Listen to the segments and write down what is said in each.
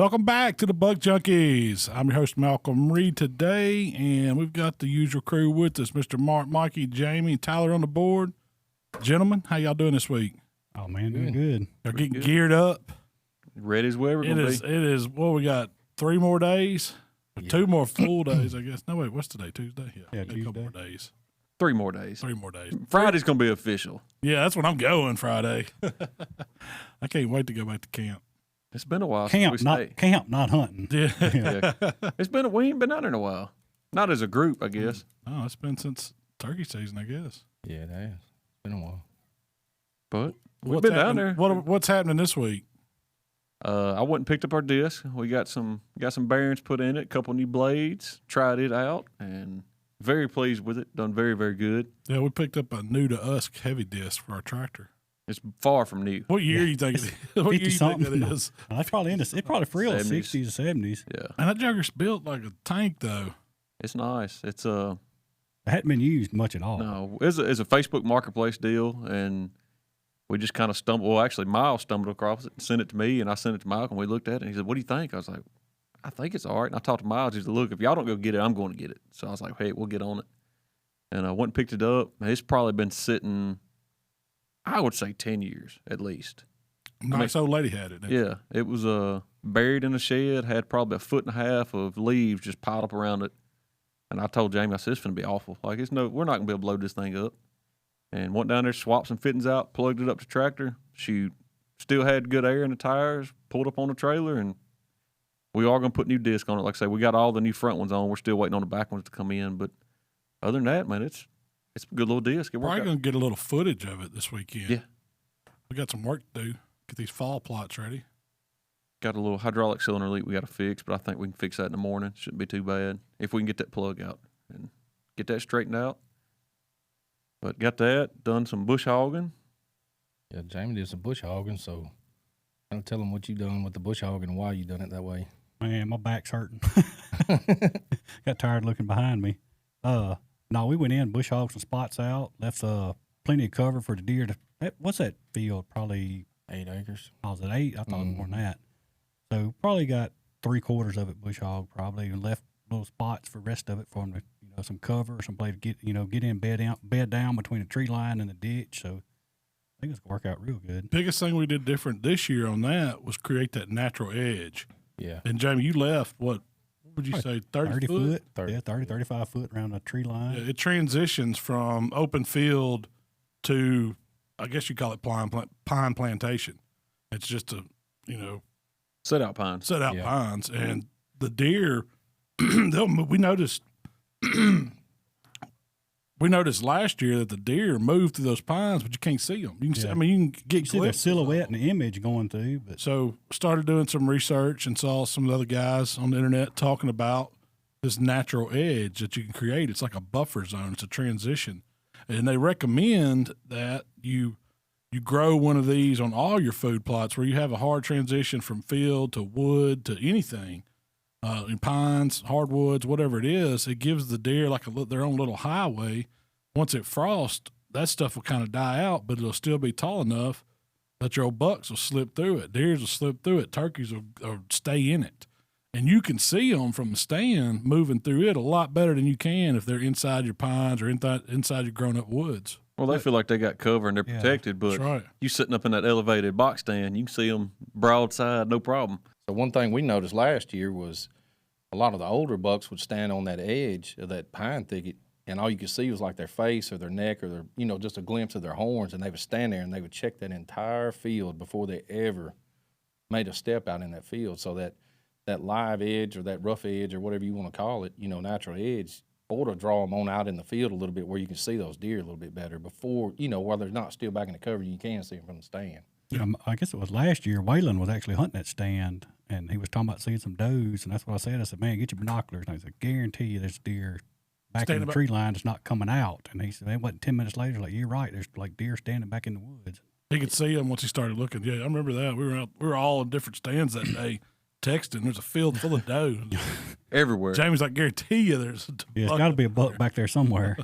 Welcome back to the Buck Junkies. I'm your host, Malcolm Reed, today, and we've got the usual crew with us, Mr. Mark, Mikey, Jamie, and Tyler on the board. Gentlemen, how y'all doing this week? Oh, man, doing good. Y'all getting geared up? Ready as we're going to be. It is, well, we got 3 more days, or 2 more full days, I guess. No, wait, what's today? Tuesday? Yeah, a Tuesday. couple more days. 3 more days. 3 more days. Friday's going to be official. Yeah, that's when I'm going Friday. I can't wait to go back to camp. It's been a while Camp, since we not hunting. Yeah. Yeah. We ain't been out there in a while. Not as a group, I guess. Oh, it's been since turkey season, I guess. Yeah, it has. It's been a while. But we've been down there. What's happening this week? I went and picked up our disc. We got some bearings put in it, a couple new blades, tried it out, and very pleased with it. Done very, very good. Yeah, we picked up a new to us heavy disc for our tractor. It's far from new. What year you think it is? What year you think that is? That's probably it's probably for real 70s. 60s or 70s. Yeah. And that jugger's built like a tank, though. It's nice. It's It hadn't been used much at all. no, it's a Facebook Marketplace deal, and we just kind of stumbled. Well, actually, Miles stumbled across it and sent it to me, and I sent it to Malcolm. We looked at it, and he said, "What do you think?" I was like, "I think it's all right." And I talked to Miles. He said, "Look, if y'all don't go get it, I'm going to get it." So I was like, "Hey, we'll get on it." And I went and picked it up. And it's probably been sitting, I would say, 10 years at least. Nice old lady had it. Yeah, it was buried in a shed, had probably 1.5 feet of leaves just piled up around it. And I told Jamie, I said, "It's going to be awful. Like, we're not going to be able to load this thing up." And went down there, swapped some fittings out, plugged it up to tractor. Shoot, still had good air in the tires, pulled up on the trailer, and we are going to put new disc on it. Like I say, we got all the new front ones on. We're still waiting on the back ones to come in. But other than that, man, it's a good little disc. Probably going to get a little footage of it this weekend. Yeah. We got some work to do. Get these fall plots ready. Got a little hydraulic cylinder leak we got to fix, but I think we can fix that in the morning. Shouldn't be too bad if we can get that plug out and get that straightened out. But got that, done some bush hogging. Yeah, Jamie did some bush hogging, so kind of tell him what you done with the bush hogging and why you done it that way. Man, my back's hurting. Got tired looking behind me. No, we went in, bush hogged some spots out, left plenty of cover for the deer to. What's that field? Probably 8 acres. Oh, was it 8? I thought it was more than that. So probably got 3/4 of it bush hogged, probably, and left little spots for the rest of it for them to, some cover, some place to get in, bed down between the tree line and the ditch. So I think it's gonna work out real good. Biggest thing we did different this year on that was create that natural edge. Yeah. And Jamie, you left what would you say, 30 foot? 30. Yeah, 30, 35 foot around the tree line. Yeah, it transitions from open field to, I guess you call it pine plantation. It's just Set out pines. Pines, and the deer. We noticed last year that the deer moved through those pines, but you can't see them. You can see, you can get see their silhouette and the image going through. But so started doing some research and saw some of the other guys on the internet talking about this natural edge that you can create. It's like a buffer zone. It's a transition, and they recommend that you grow one of these on all your food plots where you have a hard transition from field to wood to anything. In pines, hardwoods, whatever it is, it gives the deer like their own little highway. Once it frosts, that stuff will kind of die out, but it'll still be tall enough that your old bucks will slip through it. Deers will slip through it. Turkeys will stay in it. And you can see them from the stand moving through it a lot better than you can if they're inside your pines or inside your grown-up woods. Well, they feel like they got cover and they're protected, but That's right. You sitting up in that elevated box stand, you can see them broadside, no problem. So one thing we noticed last year was a lot of the older bucks would stand on that edge of that pine thicket, and all you could see was like their face or their neck or their, just a glimpse of their horns, and they would stand there and they would check that entire field before they ever made a step out in that field. So that live edge or that rough edge or whatever you want to call it, natural edge, ought to draw them on out in the field a little bit where you can see those deer a little bit better before, while they're not still back in the cover, you can see them from the stand. I guess it was last year, Waylon was actually hunting that stand, and he was talking about seeing some does, and that's what I said. I said, "Man, get your binoculars." And I said, "Guarantee you there's deer back in the tree line that's not coming out." And he said, it wasn't 10 minutes later, like, "You're right, there's like deer standing back in the woods." He could see them once he started looking. Yeah, I remember that. We were all in different stands that day texting. There's a field full of doe. Everywhere. Jamie's like, "Guarantee you there's it's got to be a buck back there somewhere."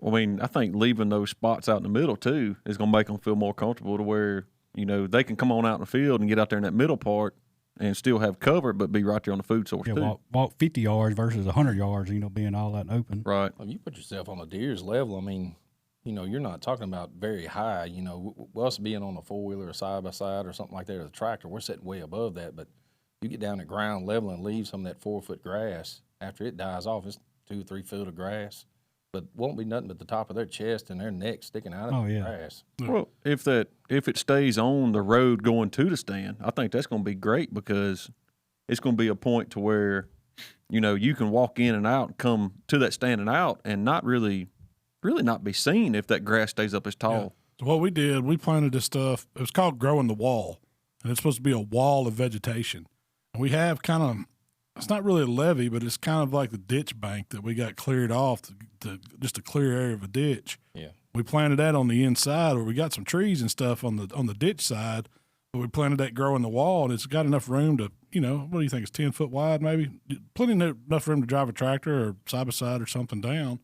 I mean, I think leaving those spots out in the middle, too, is going to make them feel more comfortable to where, they can come on out in the field and get out there in that middle part and still have cover, but be right there on the food source Yeah, too. walk 50 yards versus 100 yards, being all that open. Right. Well, you put yourself on a deer's level. I mean, you're not talking about very high. Us being on a four-wheeler or side-by-side or something like that, or the tractor, we're sitting way above that. But you get down to ground level and leave some of that 4-foot grass. After it dies off, it's 2 or 3 foot of grass. But won't be nothing but the top of their chest and their neck sticking out of the grass. Well, if it stays on the road going to the stand, I think that's going to be great because it's going to be a point to where, you can walk in and out and come to that stand and out and not really not be seen if that grass stays up as tall. Yeah. So what we did, we planted this stuff. It was called growing the wall, and it's supposed to be a wall of vegetation. And we have it's not really a levee, but it's kind of like the ditch bank that we got cleared off to just a clear area of a ditch. Yeah. We planted that on the inside where we got some trees and stuff on the ditch side, but we planted that growing the wall, and it's got enough room to, what do you think, it's 10 foot wide maybe? Plenty enough room to drive a tractor or side-by-side or something down.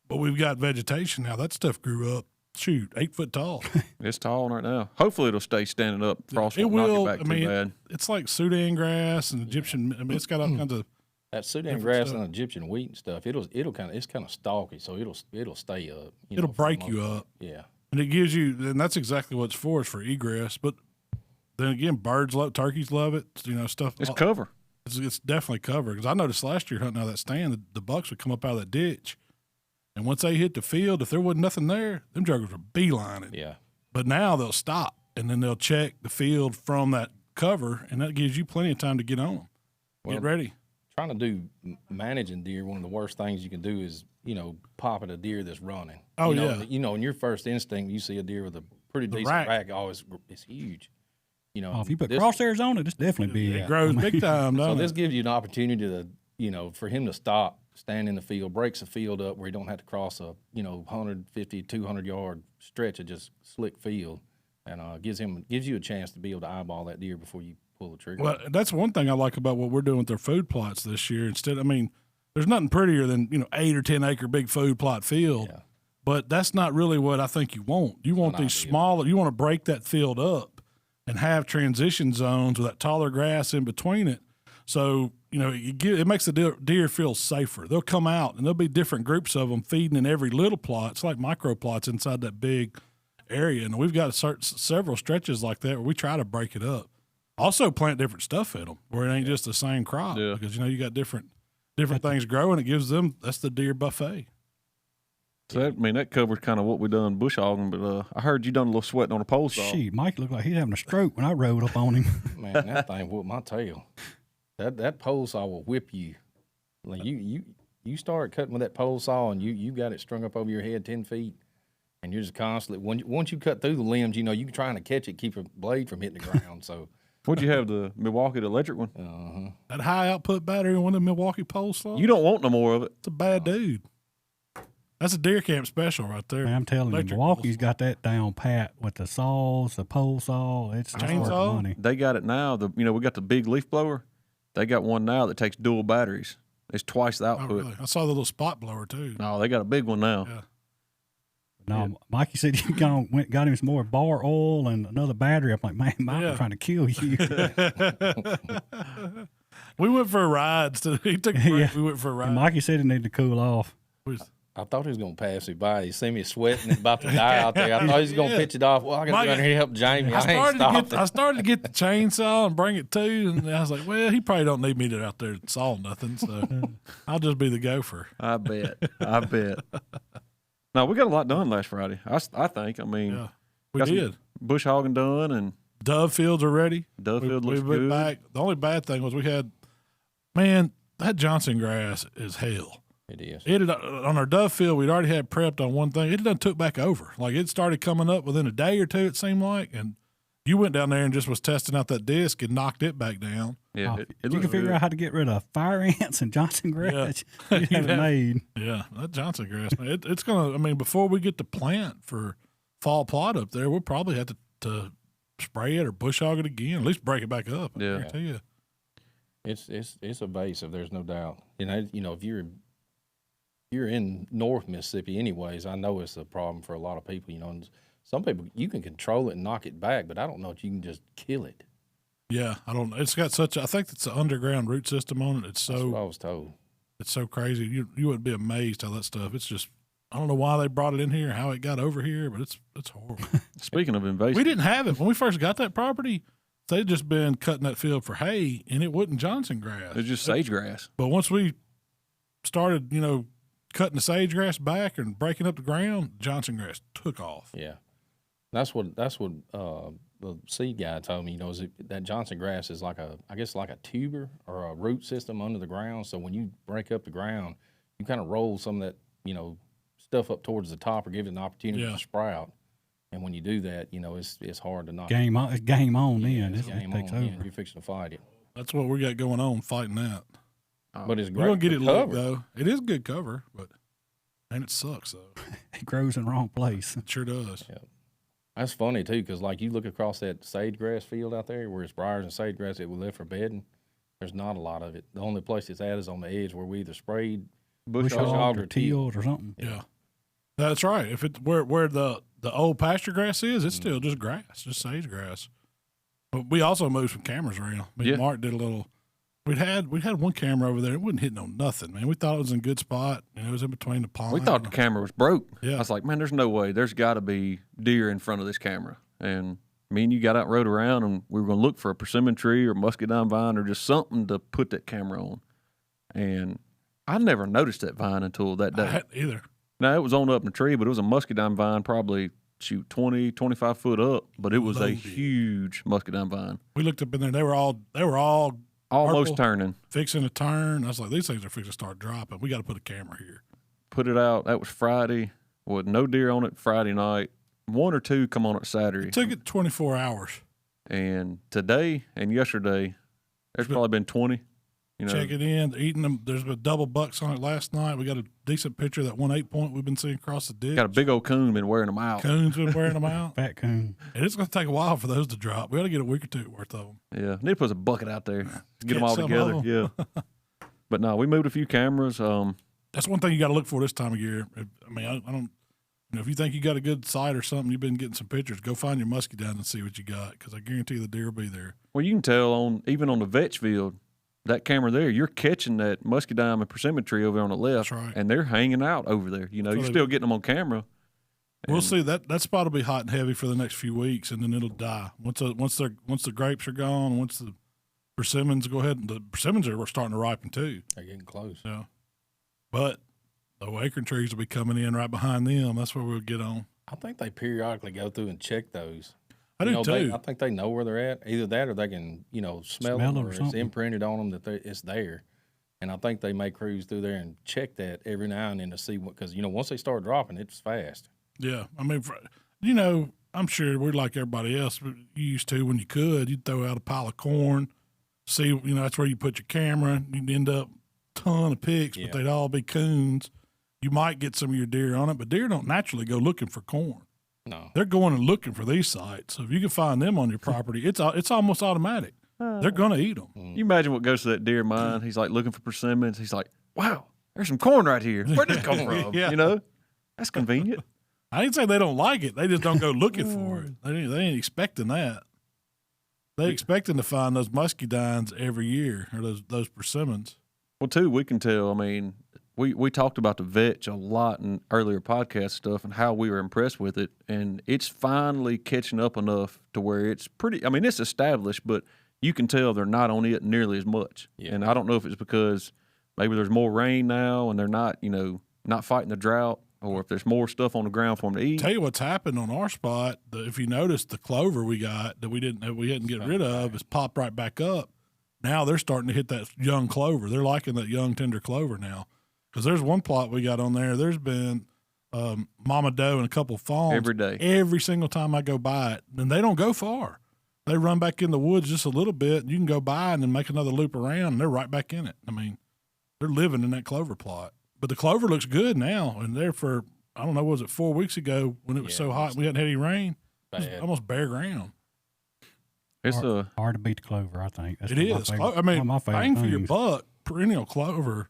But we've got vegetation now. That stuff grew up, 8 foot tall. It's tall right now. Hopefully it'll stay standing up. Frost won't knock it back too bad. It's like Sudan grass and Egyptian. It's got all kinds of that Sudan grass and Egyptian wheat and stuff. It's kind of stalky, so it'll stay up. It'll break you up. Yeah, and it gives you, and that's exactly what it's for. It's for egress. But then again, birds love, turkeys love it. Stuff. It's cover. It's definitely cover. Because I noticed last year hunting out of that stand, the bucks would come up out of that ditch. And once they hit the field, if there wasn't nothing there, them juggers were beelining. Yeah. But now they'll stop, and then they'll check the field from that cover, and that gives you plenty of time to get on them. Get ready. Trying to do managing deer, one of the worst things you can do is, pop at a deer that's running. Oh, yeah. In your first instinct, you see a deer with a pretty decent rack. Oh, it's huge. If you put crosshairs on it, it's definitely big. It grows big time, So doesn't this it? gives you an opportunity to, for him to stop, stand in the field, breaks the field up where he don't have to cross a 150, 200 yard stretch of just slick field, and gives you a chance to be able to eyeball that deer before you pull the trigger. Well, that's one thing I like about what we're doing with their food plots this year. There's nothing prettier than 8 or 10 acre big food plot field, but that's not really what I think you want. You want these smaller. You want to break that field up and have transition zones with that taller grass in between it. So, it makes the deer feel safer. They'll come out, and there'll be different groups of them feeding in every little plot. It's like micro plots inside that big area. And we've got several stretches like that where we try to break it up. Also plant different stuff in them where it ain't just the same crop because, you got different things growing. It gives them, that's the deer buffet. So that covers kind of what we done bush hogging, but I heard you done a little sweating on a pole saw. Shit, Mike looked like he's having a stroke when I rode up on him. Man, that thing whooped my tail. That pole saw will whip you. Like you start cutting with that pole saw and you got it strung up over your head 10 feet, and you're just constantly once you cut through the limbs, you're trying to catch it, keep a blade from hitting the ground. So what'd you have, the Milwaukee, the electric one? That high output battery on the Milwaukee pole saw. You don't want no more of it. It's a bad dude. That's a deer camp special right there. Man, I'm telling you, Milwaukee's got that down pat with the saws, the pole saw. It's worth money. They got it now. We got the big leaf blower. They got one now that takes dual batteries. It's twice the output. Oh, really? I saw the little spot blower too. No, they got a big one now. Yeah. No, Mikey said you got him some more bar oil and another battery. I'm like, man, Mike's trying to kill you. We went for a ride. He took a break. We went for a ride. And Mikey said it needed to cool off. I thought he was going to pass me by. He see me sweating and about to die out there. I thought he was going to pitch it off. Well, I got to go down here and help Jamie. I started to get the chainsaw and bring it to, and I was like, well, he probably don't need me to out there saw nothing, so I'll just be the gopher. I bet. No, we got a lot done last Friday. I think. We did. Bush hogging done, and dove fields are ready. Dove field looks good. Back. The only bad thing was that Johnson grass is hell. It is. On our dove field, we'd already had prepped on one thing. It done took back over. Like it started coming up within a day or two, it seemed like. And you went down there and just was testing out that disc and knocked it back down. Yeah, you can figure out how to get rid of fire ants and Johnson grass. Yeah. You have it made. Yeah, that Johnson grass, man. It's going to, before we get to plant for fall plot up there, we'll probably have to spray it or bush hog it again, at least break it back up. Yeah. I guarantee you. It's evasive, there's no doubt. If you're in North Mississippi anyways, I know it's a problem for a lot of people, and some people, you can control it and knock it back, but I don't know if you can just kill it. Yeah, I don't know. It's got I think it's an underground root system on it. That's what I was told. It's so crazy. You wouldn't be amazed how that stuff. It's just, I don't know why they brought it in here, how it got over here, but it's horrible. Speaking of invasive, We didn't have it when we first got that property. They'd just been cutting that field for hay, and it wasn't Johnson grass. it's just sage grass. But once we started, cutting the sage grass back and breaking up the ground, Johnson grass took off. Yeah, that's what the seed guy told me. Is that Johnson grass is like a tuber or a root system under the ground. So when you break up the ground, you kind of roll some of that stuff up towards the top or give it an opportunity to sprout. And when you do that, it's hard to knock. Game on then. It's It game takes on. over. Yeah, you're fixing to fight it. That's what we got going on, fighting that. But it's We're great. going to get it covered. looked, though. It is good cover, but and it sucks, though. It grows in the wrong place. It sure does. Yeah. That's funny, too, because, you look across that sage grass field out there where it's briars and sage grass that we left for bedding, there's not a lot of it. The only place it's at is on the edge where we either sprayed Bush hog or tilled or something. Yeah. That's right. If it's where the old pasture grass is, it's still just grass, just sage grass. But we also moved some cameras around. Me and Mark did a little. We had one camera over there. It wasn't hitting on nothing, man. We thought it was in a good spot. It was in between the pond. We thought the camera was broke. Yeah. I was like, man, there's no way. There's got to be deer in front of this camera. And me and you got out and rode around, and we were going to look for a persimmon tree or muscadine vine or just something to put that camera on. And I never noticed that vine until that day. I hadn't either. Now, it was on up in the tree, but it was a muscadine vine probably, 20, 25 foot up. But it was a Loaded. huge muscadine vine. We looked up in there. They were all Almost purple, turning. fixing to turn. I was like, these things are fixing to start dropping. We got to put a camera here. Put it out. That was Friday. With no deer on it Friday night. One or two come on it Saturday. It took it 24 hours. And today and yesterday, there's probably been 20. Check it in, eating them. There's been double bucks on it last night. We got a decent picture of that 1-8 point we've been seeing across the ditch. Got a big old coon been wearing them out. Coon's been wearing them out. Fat coon. And it's going to take a while for those to drop. We got to get a week or two worth of them. Yeah, need to put a bucket out there. Get them Catch all some together. of Yeah. But no, we moved a few cameras. That's one thing you got to look for this time of year. I don't. If you think you got a good site or something, you've been getting some pictures, go find your muscadine and see what you got, because I guarantee the deer will be there. Well, you can tell even on the vetch field, that camera there, you're catching that muscadine and persimmon tree over on the left, That's right. and they're hanging out over there. You're still getting them on camera. We'll see that spot will be hot and heavy for the next few weeks, and then it'll die once the grapes are gone. Once the persimmons go ahead, the persimmons are starting to ripen too. They're getting close. Yeah, but the acorn trees will be coming in right behind them. That's where we'll get on. I think they periodically go through and check those. I do too. I think they know where they're at. Either that or they can, smell them or it's something. imprinted on them that it's there. And I think they may cruise through there and check that every now and then to see because, once they start dropping, it's fast. Yeah. I mean, I'm sure we're like everybody else. But you used to, when you could, you'd throw out a pile of corn, see, that's where you put your camera. You'd end up a ton of pics, but they'd all be coons. You might get some of your deer on it, but deer don't naturally go looking for corn. No. They're going and looking for these sites. So if you can find them on your property, it's almost automatic. They're going to eat them. You imagine what goes to that deer mind. He's like looking for persimmons. He's like, wow, there's some corn right here. Where'd this come from? Yeah. That's convenient. I didn't say they don't like it. They just don't go looking for it. They ain't expecting that. They expecting to find those muscadines every year, or those persimmons. Well, too, we can tell. I mean, we talked about the vetch a lot in earlier podcast stuff and how we were impressed with it, and it's finally catching up enough to where it's pretty. I mean, it's established, but you can tell they're not on it nearly as much. Yeah. And I don't know if it's because maybe there's more rain now and they're not, not fighting the drought, or if there's more stuff on the ground for them to eat. Tell you what's happened on our spot. If you notice, the clover we got that we didn't get rid of is popped right back up. Now they're starting to hit that young clover. They're liking that young tender clover now. Because there's one plot we got on there. There's been mama doe and a couple fawns every day. Every single time I go by it, and they don't go far. They run back in the woods just a little bit. And you can go by and then make another loop around, and they're right back in it. I mean, they're living in that clover plot. But the clover looks good now, and there for I don't know, was it 4 weeks ago when it was so hot and we hadn't had any rain? It was almost bare ground. It's hard to beat the clover, I think. That's it is. I mean, one of my bang favorite for your things. buck, perennial clover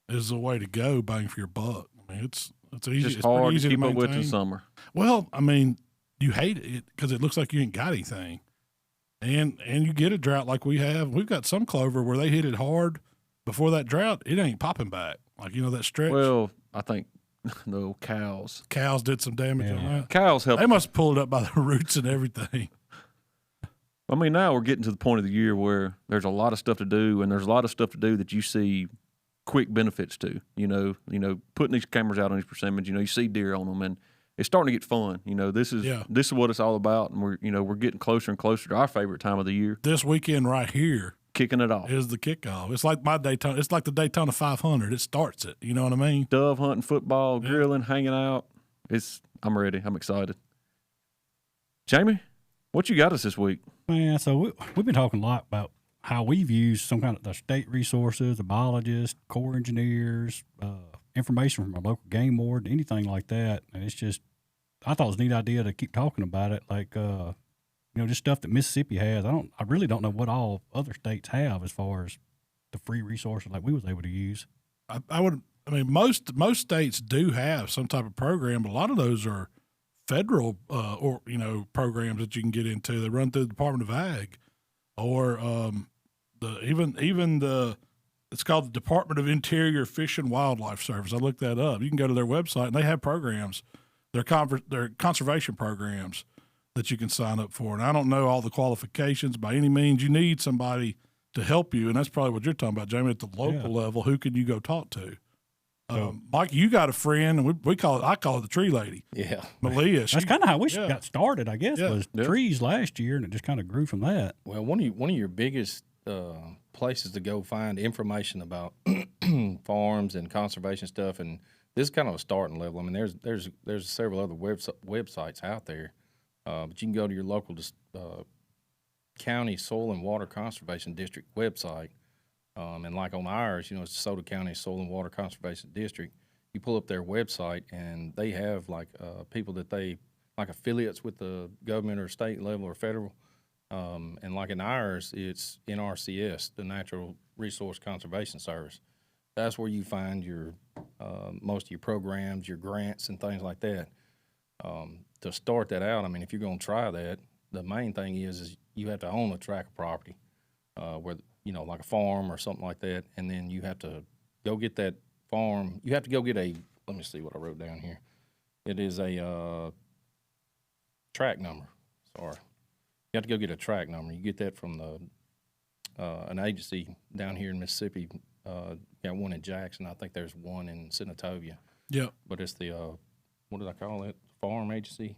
is the way to go. Bang for your buck. I mean, it's easy. just it's hard pretty easy to keep up maintain. with in summer. Well, I mean, you hate it because it looks like you ain't got anything. and you get a drought like we have. We've got some clover where they hit it hard before that drought. It ain't popping back. Like, that stretch. Well, I think the cows did some damage on that. Cows help. They must pull it up by the roots and everything. I mean, now we're getting to the point of the year where there's a lot of stuff to do, and there's a lot of stuff to do that you see quick benefits to. Putting these cameras out on these persimmons. You see deer on them, and it's starting to get fun. This is what it's all about, and we're getting closer and closer to our favorite time of the year. This weekend right here, kicking it off is the kickoff. It's like my Daytona. It's like the Daytona 500. It starts it. You know what I mean? Dove hunting, football, grilling, hanging out. I'm ready. I'm excited. Jamie, what you got us this week? Man, so we've been talking a lot about how we've used some kind of the state resources, the biologists, Corps engineers, information from our local game board, anything like that. And it's just, I thought it was a neat idea to keep talking about it. Like, just stuff that Mississippi has. I really don't know what all other states have as far as the free resources like we was able to use. Most states do have some type of program, but a lot of those are federal programs that you can get into. They run through the Department of Ag, or it's called the Department of Interior Fish and Wildlife Service. I looked that up. You can go to their website and they have programs. They're conservation programs that you can sign up for. And I don't know all the qualifications by any means. You need somebody to help you, and that's probably what you're talking about, Jamie. At the local level, who can you go talk to? Mike, you got a friend, and I call it the tree lady. Yeah. Malia. That's kind of how we got started, I guess, was trees last year, and it just kind of grew from that. Well, one of your biggest places to go find information about farms and conservation stuff, and this is kind of a starting level. I mean, there's several other websites out there, but you can go to your local county soil and water conservation district website. And like on ours, it's DeSoto County Soil and Water Conservation District. You pull up their website, and they have people that they like affiliates with the government or state level or federal. And like in ours, it's NRCS, the Natural Resource Conservation Service. That's where you find your most of your programs, your grants, and things like that. To start that out, I mean, if you're going to try that, the main thing is you have to own a tract of property, where like a farm or something like that, and then you have to go get that farm. You have to go get let me see what I wrote down here. It is a tract number. Sorry. You have to go get a tract number. You get that from an agency down here in Mississippi. Got one in Jackson. I think there's one in Senatobia. Yeah. But it's the, what did I call it? Farm agency?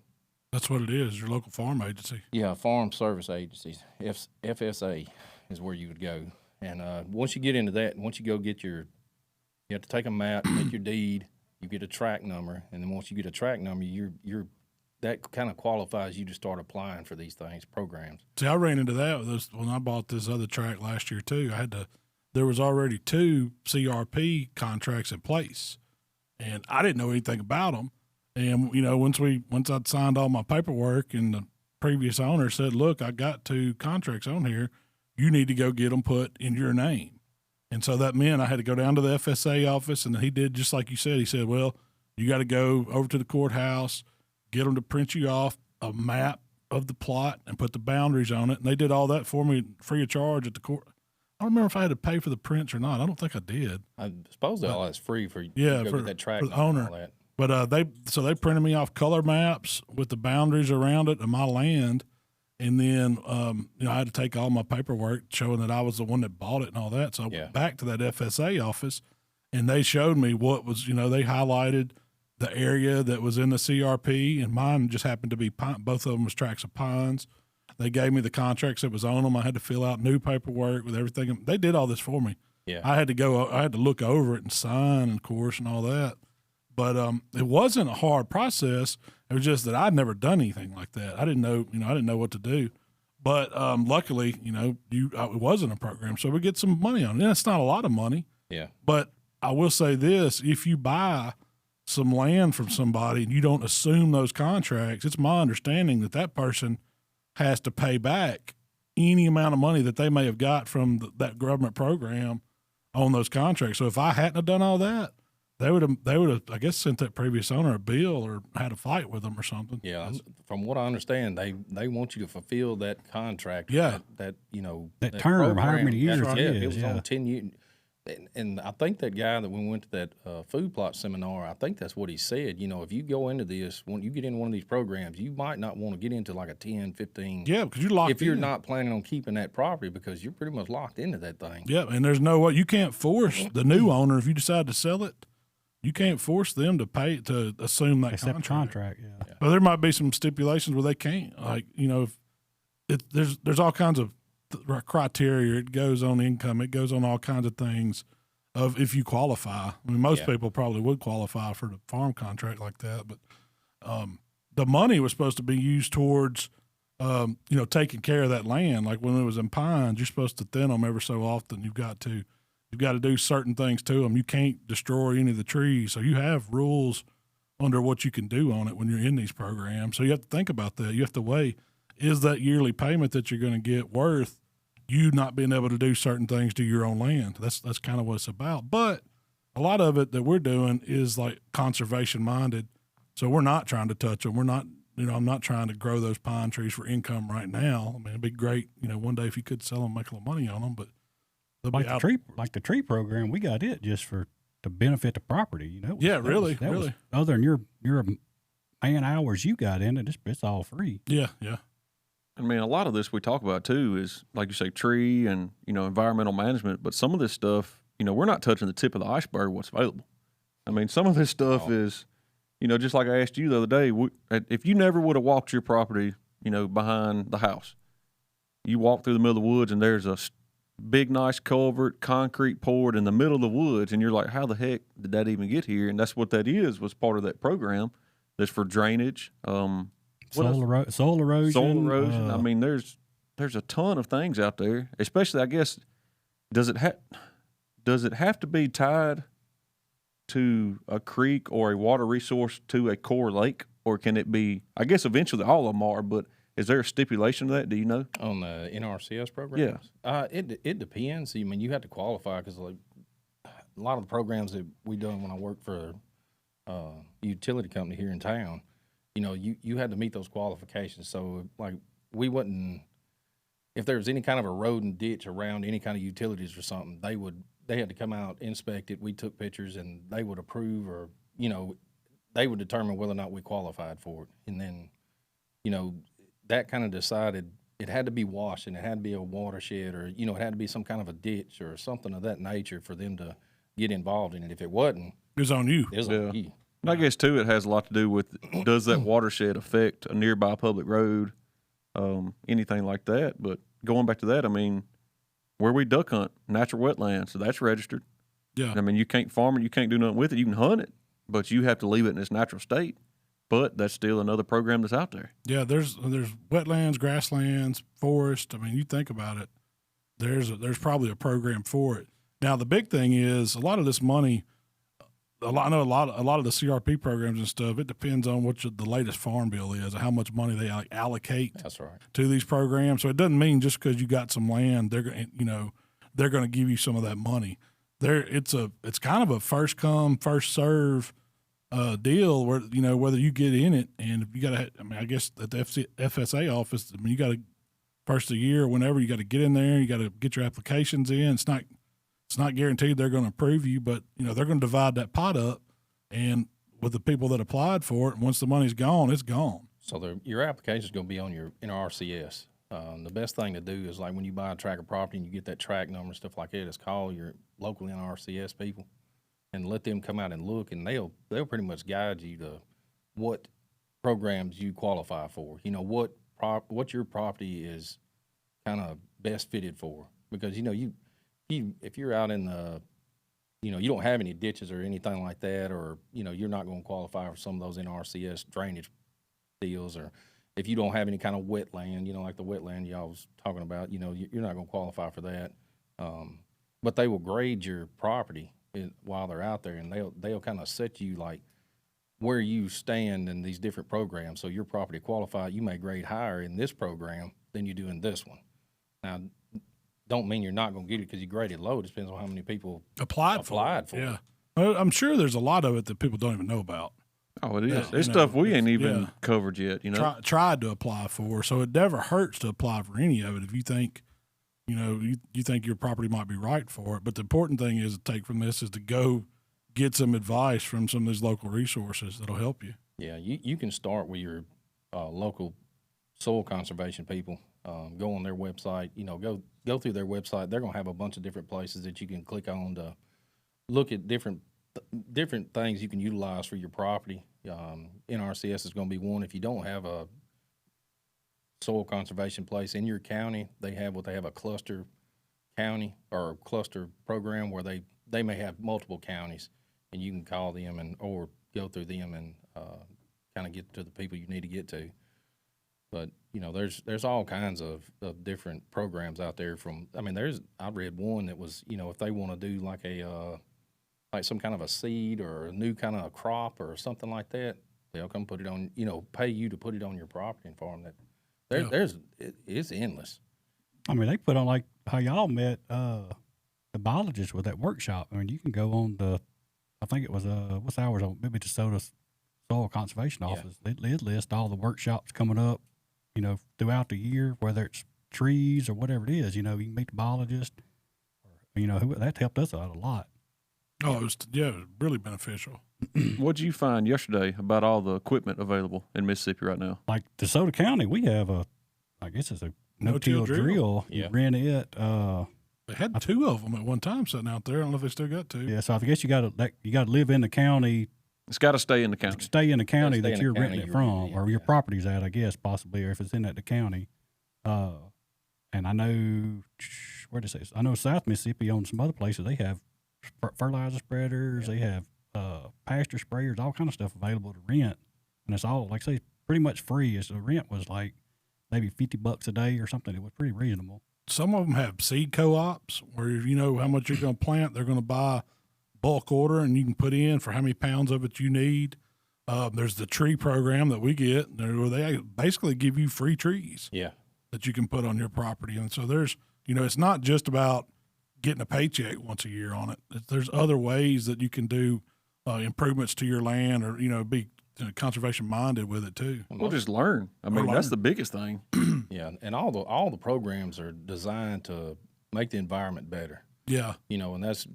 That's what it is, your local farm agency. Yeah, Farm Service Agencies. FSA is where you would go. And once you get into that, once you go get you have to take a map, make your deed, you get a tract number, and then once you get a tract number, you're that kind of qualifies you to start applying for these programs. See, I ran into that when I bought this other tract last year too. There was already 2 CRP contracts in place, and I didn't know anything about them. And once I'd signed all my paperwork, and the previous owner said, "Look, I got 2 contracts on here. You need to go get them put in your name." And so that meant I had to go down to the FSA office, and he did just like you said. He said, "Well, you got to go over to the courthouse, get them to print you off a map of the plot and put the boundaries on it." And they did all that for me free of charge at the court. I don't remember if I had to pay for the prints or not. I don't think I did. I suppose all that's free for you. Yeah, to go get that tract for the owner. and all that. But they printed me off color maps with the boundaries around it of my land, and then I had to take all my paperwork showing that I was the one that bought it and all that. So I went back to that FSA office, and they showed me what was they highlighted the area that was in the CRP, and mine just happened to be pine. Both of them was tracts of pines. They gave me the contracts that was on them. I had to fill out new paperwork with everything. They did all this for me. Yeah, I had to look over it and sign, of course, and all that. But it wasn't a hard process. It was just that I'd never done anything like that. I didn't know what to do. But luckily, it wasn't a program, so we get some money on it. And it's not a lot of money. Yeah. But I will say this: if you buy some land from somebody and you don't assume those contracts, it's my understanding that person has to pay back any amount of money that they may have got from that government program on those contracts. So if I hadn't have done all that, they would have, I guess, sent that previous owner a bill or had a fight with them or something. Yeah, from what I understand, they want you to fulfill that contract. Yeah. that that term, however many years That's right. it is. It was on 10 years. And I think that guy that we went to that food plot seminar, I think that's what he said. If you go into this, when you get into one of these programs, you might not want to get into like a 10, 15. Yeah, because you're locked if you're in. not planning on keeping that property, because you're pretty much locked into that thing. Yeah, and there's no way you can't force the new owner if you decide to sell it. You can't force them to pay to assume that contract. Yeah. But there might be some stipulations where they can't. Like there's all kinds of criteria. It goes on income. It goes on all kinds of things. Of if you qualify, I mean, most people probably would qualify for the farm contract like that. But the money was supposed to be used towards taking care of that land. Like when it was in pines, you're supposed to thin them every so often. You've got to do certain things to them. You can't destroy any of the trees. So you have rules under what you can do on it when you're in these programs. So you have to think about that. You have to weigh, is that yearly payment that you're going to get worth you not being able to do certain things to your own land? That's kind of what it's about. But a lot of it that we're doing is like conservation minded. So we're not trying to touch them. We're not, I'm not trying to grow those pine trees for income right now. I mean, it'd be great, one day if you could sell them, make a little money on them, but like the tree program, we got it just to benefit the property, Really. Other than your man hours you got in it, it's all free. Yeah. I mean, a lot of this we talk about too is, like you say, tree and, environmental management. But some of this stuff, we're not touching the tip of the iceberg what's available. I mean, some of this stuff is, just like I asked you the other day, if you never would have walked your property, behind the house, you walk through the middle of the woods and there's a big, nice culvert, concrete poured in the middle of the woods. And you're like, how the heck did that even get here? And that's what that was part of that program. That's for drainage. Soil erosion. I mean, there's a ton of things out there. Especially, I guess, does it have to be tied to a creek or a water resource to a core lake, or can it be? I guess eventually all of them are, but is there a stipulation to that? Do you know on the NRCS programs? Yeah, it depends. I mean, you have to qualify because like a lot of the programs that we done when I worked for a utility company here in town. You had to meet those qualifications. So, like, we wouldn't, if there was any kind of a road and ditch around any kind of utilities or something, they had to come out, inspect it. We took pictures, and they would approve, or they would determine whether or not we qualified for it. And then, that kind of decided it had to be washed, and it had to be a watershed, or it had to be some kind of a ditch or something of that nature for them to get involved in it. If it wasn't, it was on you. It was on you. And I guess, too, it has a lot to do with, does that watershed affect a nearby public road, anything like that? But going back to that, I mean, where we duck hunt, natural wetlands, so that's registered. Yeah. I mean, you can't farm it, you can't do nothing with it. You can hunt it, but you have to leave it in its natural state. But that's still another program that's out there. Yeah, there's wetlands, grasslands, forest. I mean, you think about it, there's probably a program for it. Now, the big thing is a lot of this money, a lot of the CRP programs and stuff, it depends on what the latest farm bill is, how much money they allocate That's right. to these programs. So it doesn't mean just because you got some land, they're going to give you some of that money. It's kind of a first come, first serve deal where, whether you get in it, and if you got to, I mean, I guess at the FSA office, I mean, you got to first of the year, whenever you got to get in there, you got to get your applications in. It's not guaranteed they're going to approve you, but they're going to divide that pot up, and with the people that applied for it, and once the money's gone, it's gone. So your application is going to be on your NRCS. The best thing to do is like when you buy a tract of property and you get that tract number and stuff like that, is call your local NRCS people and let them come out and look, and they'll pretty much guide you to what programs you qualify for. What your property is kind of best fitted for, because if you're out in the, you don't have any ditches or anything like that, or you're not going to qualify for some of those NRCS drainage deals, or if you don't have any kind of wetland, like the wetland y'all was talking about, you're not going to qualify for that. But they will grade your property while they're out there, and they'll kind of set you like where you stand in these different programs. So your property qualified, you may grade higher in this program than you do in this one. Now, don't mean you're not going to get it because you graded low. It depends on how many people applied for it. Yeah. I'm sure there's a lot of it that people don't even know about. Oh, it is. Yeah, There's stuff we ain't even yeah. covered yet, you know. Tried to apply for, so it never hurts to apply for any of it if you think, you think your property might be right for it. But the important thing is to take from this is to go get some advice from some of these local resources that'll help you. Yeah, you can start with your local soil conservation people. Go on their website. Go through their website. They're gonna have a bunch of different places that you can click on to look at different things you can utilize for your property. NRCS is going to be one. If you don't have a soil conservation place in your county, they have a cluster county or cluster program where they may have multiple counties, and you can call them or go through them and kind of get to the people you need to get to. But there's all kinds of different programs out there. I read one that was if they want to do like some kind of a seed or a new kind of a crop or something like that, they'll come put it on, pay you to put it on your property and farm that. It's endless. I mean, they put on like how y'all met the biologist with that workshop. I mean, you can go on I think it was, what's ours on Minnesota Soil Conservation Office. They list all the workshops coming up, throughout the year, whether it's trees or whatever it is, you can meet the biologist. That helped us out a lot. Oh, it was really beneficial. What'd you find yesterday about all the equipment available in Mississippi right now? Like DeSoto County, we have I guess it's a no-till drill. Yeah. You rent it. They had two of them at one time sitting out there. I don't know if they still got two. Yeah, so I guess you got to live in the county. It's got to stay in the county. Stay in the county that you're county renting it from, yeah, or your property's at, I guess, possibly, or if it's in the county. And I know, where does it say? I know South Mississippi on some other places, they have fertilizer spreaders, they have pasture sprayers, all kind of stuff available to rent. And it's all, like I say, pretty much free. So the rent was like maybe $50 a day or something. It was pretty reasonable. Some of them have seed co-ops where you know how much you're going to plant. They're going to buy bulk order, and you can put in for how many pounds of it you need. There's the tree program that we get where they basically give you free trees that you can put on your property. And so there's, it's not just about getting a paycheck once a year on it. There's other ways that you can do improvements to your land or, be conservation minded with it too. We'll just learn. I mean, that's the biggest thing. Yeah. And all the programs are designed to make the environment better. Yeah. And that's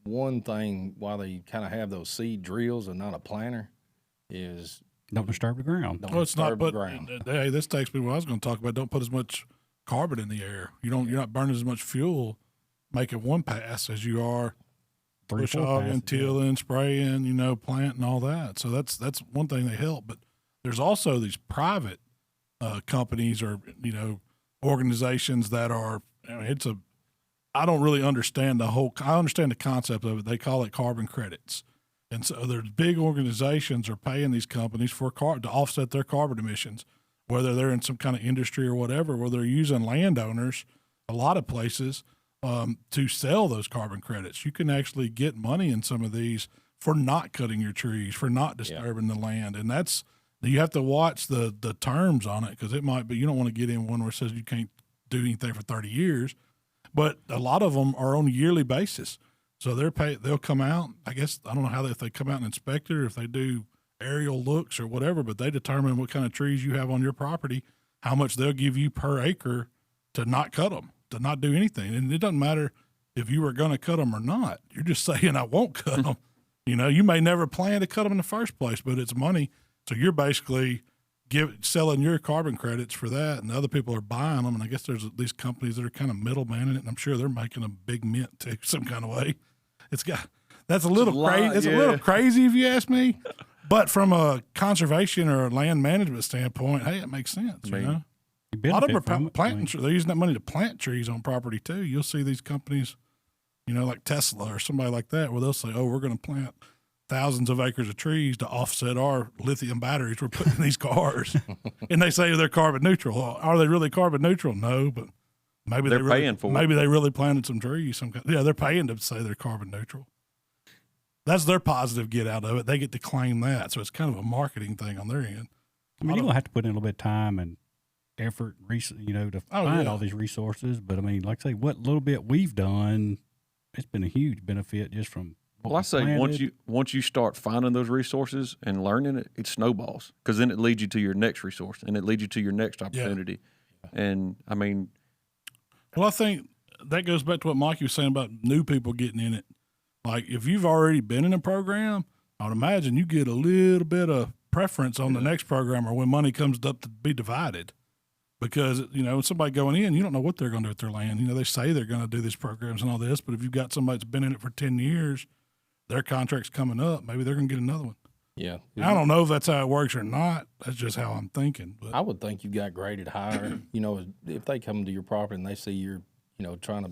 one thing why they kind of have those seed drills and not a planter is don't disturb the ground. It's not, but hey, this takes me what I was going to talk about. Don't put as much carbon in the air. You're not burning as much fuel making one pass as you are push hogging, tilling, spraying, planting, all that. So that's one thing they help. But there's also these private companies or organizations that are. I don't really understand I understand the concept of it. They call it carbon credits. And so there's big organizations are paying these companies to offset their carbon emissions, whether they're in some kind of industry or whatever, where they're using landowners, a lot of places, to sell those carbon credits. You can actually get money in some of these for not cutting your trees, for not disturbing the land. And you have to watch the terms on it, because it might be, you don't want to get in one where it says you can't do anything for 30 years. But a lot of them are on a yearly basis. So they'll come out, I guess, I don't know if they come out and inspect it or if they do aerial looks or whatever, but they determine what kind of trees you have on your property, how much they'll give you per acre to not cut them, to not do anything. And it doesn't matter if you were going to cut them or not. You're just saying, I won't cut them. You may never plan to cut them in the first place, but it's money. So you're basically selling your carbon credits for that, and other people are buying them. And I guess there's these companies that are kind of middleman in it, and I'm sure they're making a big mint too, some kind of way. That's a little crazy. It's a little crazy if you ask me, but from a conservation or a land management standpoint, hey, it makes sense. A lot of them are planting. They're using that money to plant trees on property too. You'll see these companies, like Tesla or somebody like that, where they'll say, "Oh, we're going to plant thousands of acres of trees to offset our lithium batteries we're putting in these cars," and they say they're carbon neutral. Are they really carbon neutral? No, but maybe they're paying for it. Maybe they really planted some trees. They're paying to say they're carbon neutral. That's their positive get out of it. They get to claim that, so it's kind of a marketing thing on their end. I mean, you're gonna have to put in a little bit of time and effort, to find all these resources. But I mean, like I say, what little bit we've done, it's been a huge benefit just from Well, I say once you start finding those resources and learning it, it snowballs, because then it leads you to your next resource and it leads you to your next opportunity. Yeah. And I mean, well, I think that goes back to what Mikey was saying about new people getting in it. Like if you've already been in a program, I would imagine you get a little bit of preference on the next program or when money comes up to be divided. Because, somebody going in, you don't know what they're going to do with their land. They say they're going to do these programs and all this, but if you've got somebody that's been in it for 10 years, their contract's coming up, maybe they're going to get another one. Yeah. I don't know if that's how it works or not. That's just how I'm thinking. But I would think you got graded higher. If they come to your property and they see you're, trying to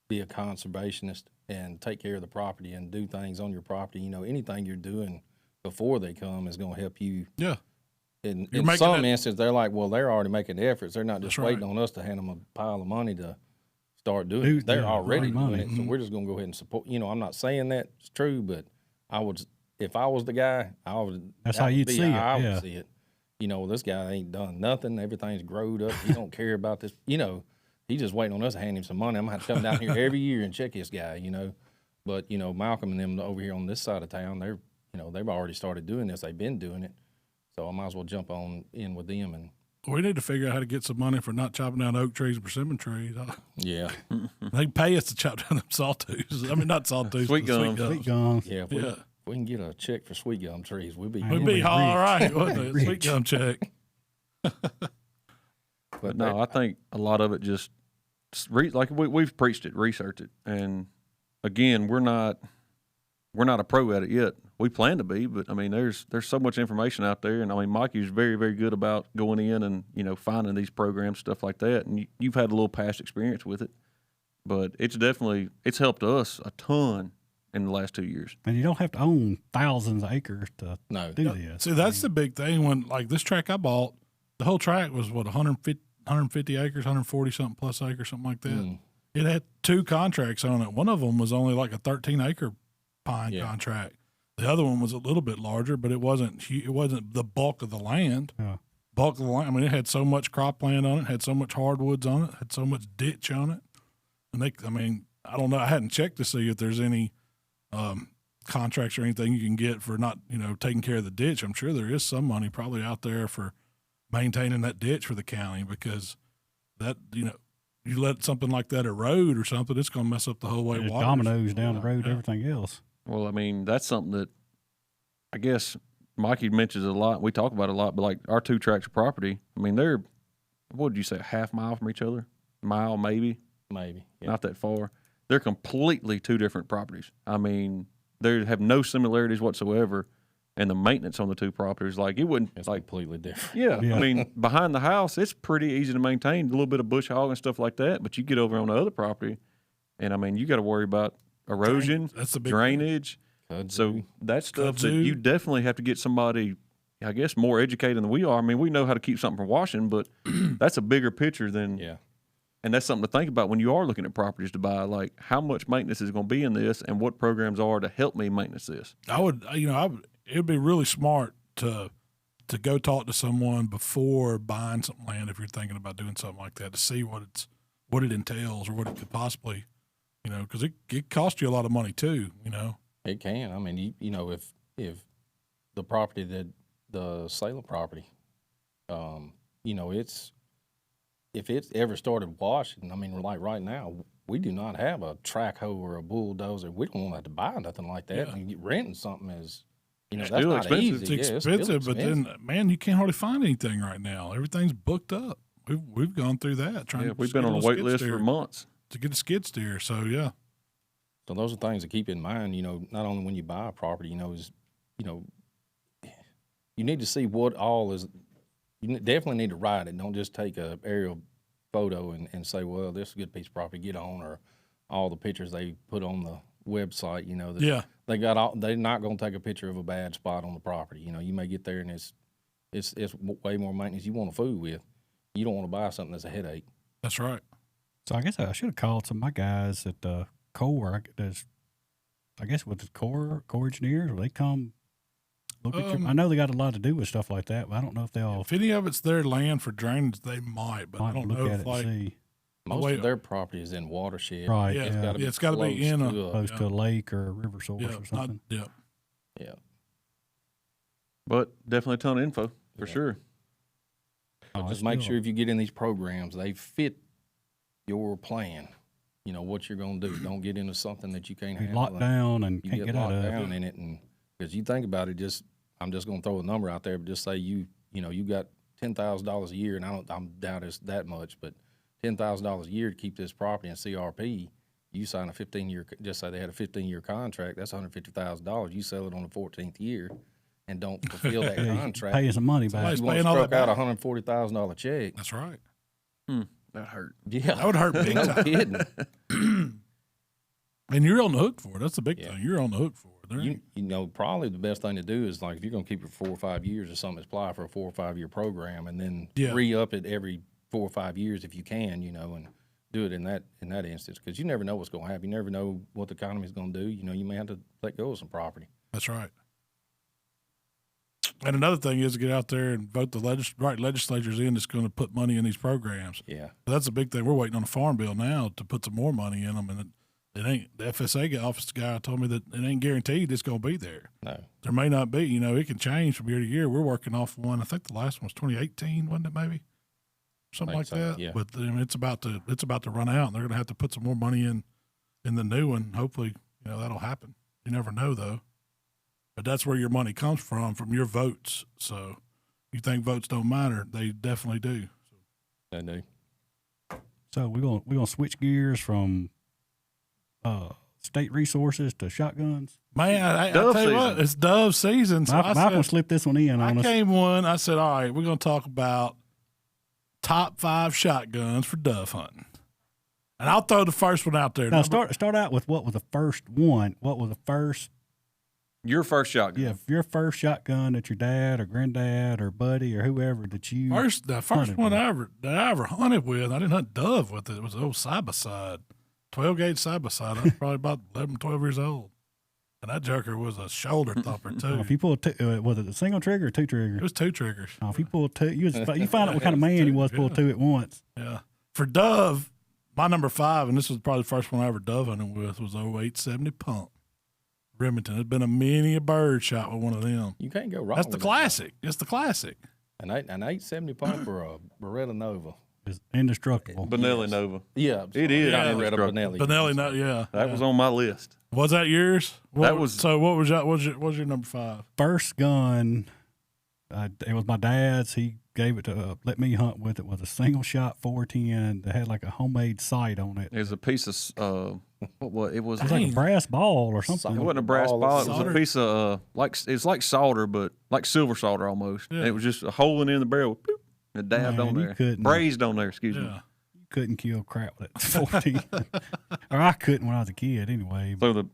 be a conservationist and take care of the property and do things on your property, anything you're doing before they come is going to help you. Yeah. In some instances, they're like, well, they're already making efforts. They're not just waiting on us to hand them a pile of money to start doing it. They're already doing it, so we're just going to go ahead and support. I'm not saying that's true, but I would, if I was the guy, I would. That's how you'd see it. I would see it. This guy ain't done nothing. Everything's growed up. He don't care about this. He's just waiting on us to hand him some money. I'm going to have to come down here every year and check this guy, But, Malcolm and them over here on this side of town, they've already started doing this. They've been doing it. So I might as well jump on in with them. And we need to figure out how to get some money for not chopping down oak trees and persimmon trees. Yeah. They pay us to chop down them sawtooths. I mean, not sawtooths, sweet gums. Sweet gums. Yeah, if we can get a check for sweet gum trees, we'd be all right, wouldn't it? Sweet gum check. But no, I think a lot of it just like we've preached it, research it, and again, we're not a pro at it yet. We plan to be, but I mean, there's so much information out there, and I mean, Mikey's very, very good about going in and finding these programs, stuff like that, and you've had a little past experience with it, but it's helped us a ton in the last 2 years. And you don't have to own thousands of acres to do this. See, that's the big thing. When like this track I bought, the whole track was 150 acres, 140 something plus acres, something like that. It had 2 contracts on it. One of them was only like a 13-acre pine contract. The other one was a little bit larger, but it wasn't the bulk of the land. Yeah. Bulk of the land. I mean, it had so much cropland on it, had so much hardwoods on it, had so much ditch on it. And I don't know. I hadn't checked to see if there's any contracts or anything you can get for not, taking care of the ditch. I'm sure there is some money probably out there for maintaining that ditch for the county, because that, you let something like that erode or something, it's going to mess up the whole way. It dominoes down the road, everything else. Well, I mean, that's something that I guess Mikey mentions a lot. We talk about it a lot, but like our 2 tracts of property, I mean, they're, what would you say, a half mile from each other? Mile, maybe. Maybe. Yeah. Not that far. They're completely 2 different properties. I mean, they have no similarities whatsoever. And the maintenance on the 2 properties, like it wouldn't, it's like completely different. Yeah, I mean, behind the house, it's pretty easy to maintain, a little bit of bush hog and stuff like that. But you get over on the other property, and I mean, you got to worry about erosion, drainage. So that's stuff that you definitely have to get somebody, I guess, more educated than we are. I mean, we know how to keep something from washing, but that's a bigger picture than. Yeah. And that's something to think about when you are looking at properties to buy. Like, how much maintenance is going to be in this, and what programs are to help me maintenance this. It'd be really smart to go talk to someone before buying some land if you're thinking about doing something like that, to see what it entails or what it could possibly, because it costs you a lot of money too. It can. I mean, if the property the Salem property, if it's ever started washing, I mean, like right now, we do not have a track hoe or a bulldozer. We don't want to have to buy nothing like that. Yeah. And renting something is, that's still not expensive. easy. It's expensive, but then, man, you can't hardly find anything right now. Everything's booked up. We've gone through that. We've been on a wait list for months to get a skid steer. So, yeah. So those are things to keep in mind, not only when you buy a property, you need to see what all is. You definitely need to write it. Don't just take a aerial photo and say, well, this is a good piece of property, get on, or all the pictures they put on the website, they're not going to take a picture of a bad spot on the property. You may get there and it's way more maintenance you want to fool with. You don't want to buy something that's a headache. That's right. So I guess I should have called some of my guys at Core. I guess with the Core engineers, will they come look at your, I know they got a lot to do with stuff like that, but I don't know if they'll. If any of it's their land for drainage, they might, but I don't know if Most of their property is in watershed. Right. Yeah, it's got to be in close to a lake or a river source or something. Yeah. But definitely a ton of info for sure. Just make sure if you get in these programs, they fit your plan. You know what you're going to do. Don't get into something that you can't handle. Locked down and you can't get out locked of down in it, and because you think about it, I'm just going to throw a number out there, but just say you got $10,000 a year, and I doubt it's that much, but $10,000 a year to keep this property in CRP. You sign a 15-year. Just say they had a 15-year contract. That's $150,000. You sell it on the 14th year, and don't fulfill that contract. Pay some money back. Somebody's You paying want all to stroke that out back. a $140,000 check. That's right. That hurt. Yeah, That would hurt big no time. kidding. And you're on the hook for it. That's the big thing. You're on the hook for it. There ain't- You know, probably the best thing to do is, like, if you're going to keep it for 4 or 5 years or something, apply for a 4 or 5 year program, and then re-up it every 4 or 5 years if you can, and do it in that instance, because you never know what's going to happen. You never know what the economy is going to do. You may have to let go of some property. That's right. And another thing is to get out there and vote the right legislatures in that's going to put money in these programs. Yeah. That's a big thing. We're waiting on a farm bill now to put some more money in them, and it ain't. The FSA office guy told me that it ain't guaranteed it's going to be there. No. There may not be. It can change from year to year. We're working off one. I think the last one was 2018, wasn't it? Maybe something like so, that. yeah. But it's about to run out, and they're going to have to put some more money in the new one. Hopefully, that'll happen. You never know though. But that's where your money comes from your votes. So you think votes don't matter? They definitely do. They do. So we're gonna switch gears from state resources to shotguns. Man, I Dove tell you what, season. it's dove season. So Malcolm slipped this one in on I us. came one. I said, all right, we're going to talk about top 5 shotguns for dove hunting. And I'll throw the first one out there. Now start out with what was the first one? What was the first? Your first shotgun. Yeah, your first shotgun that your dad or granddad or buddy or whoever that you The first hunted one with. I ever hunted with, I didn't hunt dove with it. It was an old side-by-side, 12-gauge side-by-side. I was probably about 11, 12 years old. And that joker was a shoulder thumper, too. If you pulled was it a single trigger or 2 triggers? It was 2 triggers. If you pulled 2, you find out what kind of man you was pulled 2 at once. Yeah. For dove, my number 5, and this was probably the first one I ever dove hunting with, was 0870 pump. Remington. There's been many a bird shot with one of them. You can't go wrong That's with the it. classic. It's the classic. An 870 pump or a Beretta Nova. It's indestructible. Benelli Nova. Yeah. It is Yeah. Beretta indestructible. Benelli. Benelli, no, yeah. That was on my list. Was that yours? That was- So what was that? What was your number 5? First gun, it was my dad's. He gave it to let me hunt with it. Was a single shot 410 that had like a homemade sight on it. It was a piece of what it was. It was like a brass ball or something. It wasn't a brass Ball of ball. It was solder? a piece of it's like solder, but like silver solder almost. Yeah. And it was just a hole in the barrel. Boop, it dabbed Man, on you there, couldn't- braised on there. Excuse me. Yeah. Couldn't kill crap with it. 14, or I couldn't when I was a kid anyway. So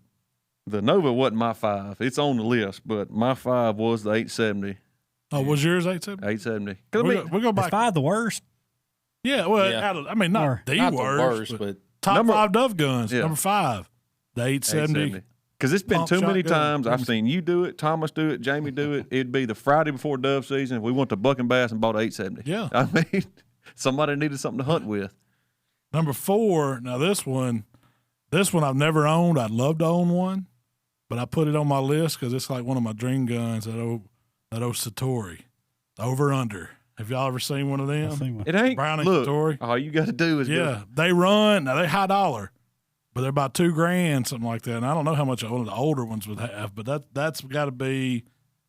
the Nova wasn't my 5. It's on the list, but my 5 was the 870. Oh, was yours 870? 870. 'Cause I We mean, go Is back. 5 the worst? Yeah, well, Yeah. not Or- the Not worst, the worst, but top Number- 5 dove guns. Yeah. Number 5, the 870. Because it's been Pump too many shotgun. times I've seen you do it, Thomas do it, Jamie do it. It'd be the Friday before dove season. We went to Buck and Bass and bought an 870. Yeah. I mean, somebody needed something to hunt with. Number 4, now this one I've never owned. I'd love to own one, but I put it on my list because it's like one of my dream guns, that old Satori, over under. Have y'all ever seen one of I've them? seen one. It ain't. Browning Look, story. all you got to do is Yeah, they run. Now they high dollar, but they're about $2,000, something like that. And I don't know how much one of the older ones would have, but that's got to be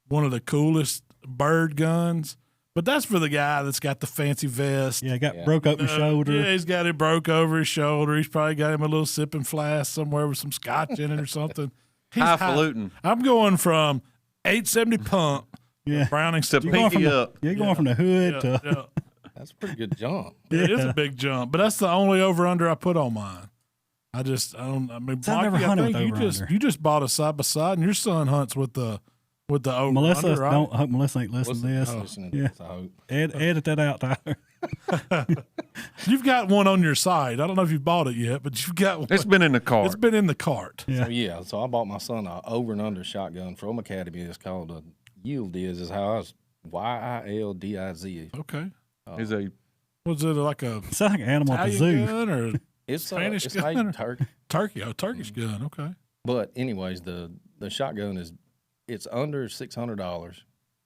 one of the coolest bird guns. But that's for the guy that's got the fancy vest. Yeah, broke up his shoulder. Yeah, he's got it broke over his shoulder. He's probably got him a little sipping flask somewhere with some scotch in it or something. He's highfalutin. I'm going from 870 pump, Yeah. Browning to Steel. pinky up. You're going from the hood Yeah, to yeah. that's a pretty good jump. It is a big jump, but that's the only over under I put on mine. I mean, I've never Mikey, hunted with think over-under. you just bought a side by side, and your son hunts with the over Melissa. under, right? I hope Melissa ain't listening to this. Listening to Yeah. this, I hope. Edit that out, Tyler. You've got one on your side. I don't know if you've bought it yet, but you've got one. It's been in the car. It's been in the cart. Yeah. So I bought my son a over and under shotgun from Academy. It's called a Yildiz. Is how I was YILDIZ. Okay. It's a Was it like a It's like an animal at the Italian zoo. gun or It's Spanish it's gun made or- turkey. turkey? Oh, Turkish gun. Okay. But anyways, the shotgun it's under $600,